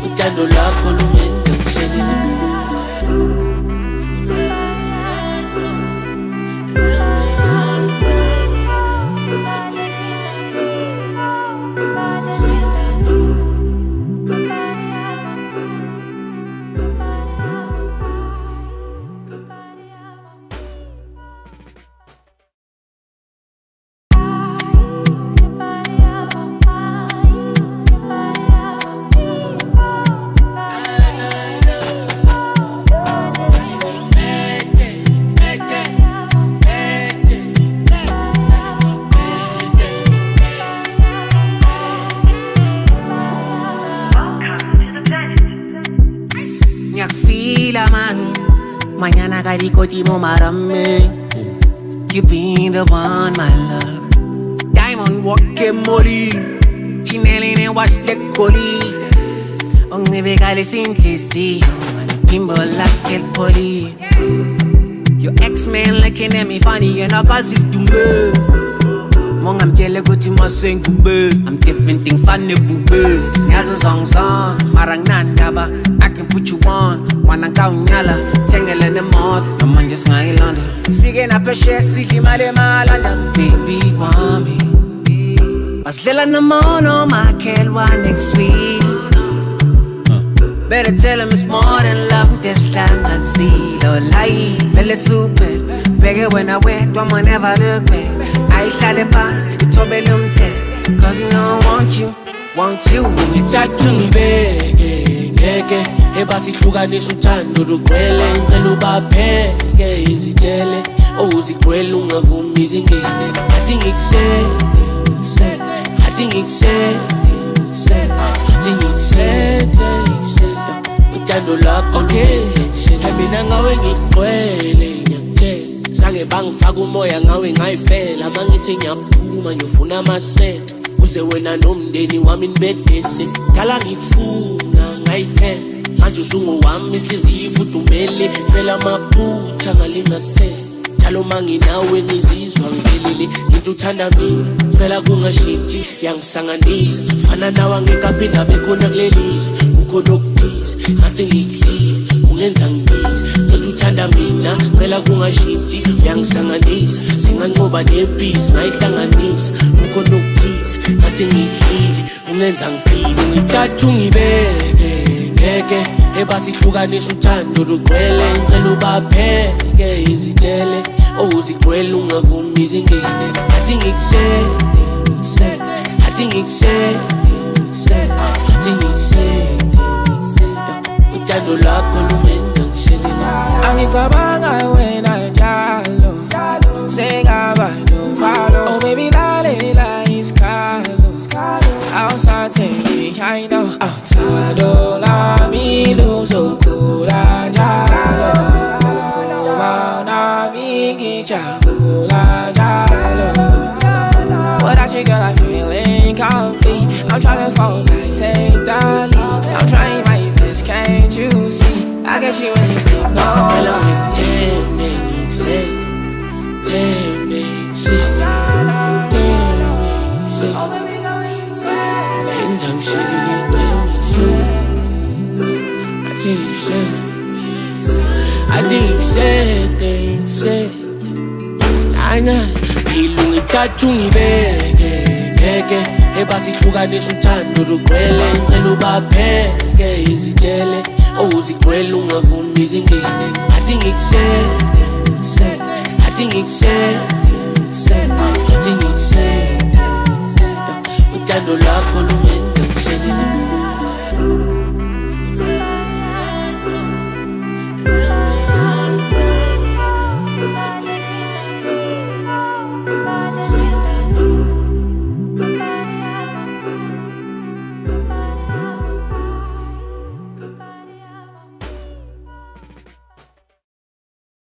uthando lakho lumenza ngishelela Mañana karikoti mo marami You been the one my love Diamond walking molly Chinelli ne wash the coli Ongibekale sinhlisiyo Ngipimbo like el poli Your ex-man looking at me funny and I cause it to me Mong I'm jelly kuti maseng kube I'm different thing funny bube Nyazo song marang nandaba I can put you on Wana kaunyala Tengele ne mod Naman just ngay London Speaking up a share Sili male malanda Baby want me Maslela na mono Makelwa next week Better tell him it's more than love. This lang at sea, lo lie, vele super. Bigger when I wet, I'ma never look back. I shot it by, you told me them tell. Cause you know I want you. Ngithatha ngibeke ngeke ebasihlukanisa uthando lugcwele ngicela ubapheke izitele owuzigcwele ungavumi izingene athi ngikusete athi ngikusete uthando lakho mina ngawe ngigcwele ngiyakutshela sange bangifaka umoya ngawe ngayifela mangithi ngiyaphuma ngiyofuna amasenta uze wena nomndeni wami nibedese kala ngikufuna ngayithela manje usungowami inhliziyo ifudumele phela amaphutha ngalingasese njalo manginawe ngizizwa ngiphelele ngithi uthanda mina phela kungashintshi yangisanganisa fana nawe angekaphinda bekhona kulelizwe kukhona okuthize ngathi ngikuhlile ungenza ngibize ngithi uthanda mina phela kungashintshi yangisanganisa singanqoba nebhisi ngayihlanganisa kukhona okuthize ngathi ngikuhlile ungenza ngiphile ngithatha ungibeke ngeke ebasihlukanisa uthando lugcwele ngicela ubapheke izitele owuzigcwele ungavumi izingene athi ngikusete athi ngikusete athi ngikusete uthando lakho lumenza ngishelela angicabanga wena njalo sengaba novalo oh baby lalela isikhalo awusathengi I know uthando lami luzokhula njalo uma nami ngijabula njalo without you girl I feel incomplete I'm trying to fall back take the lead I'm trying my best can't you see I get you anything no I think said ngithatha ungibeke ngeke ebasihlukanisa uthando lugcwele ngicela ubapheke izitele owuzigcwele ungavumi izingene athi ngikusete athi ngikusete athi ngikusete uthando lakho lumenza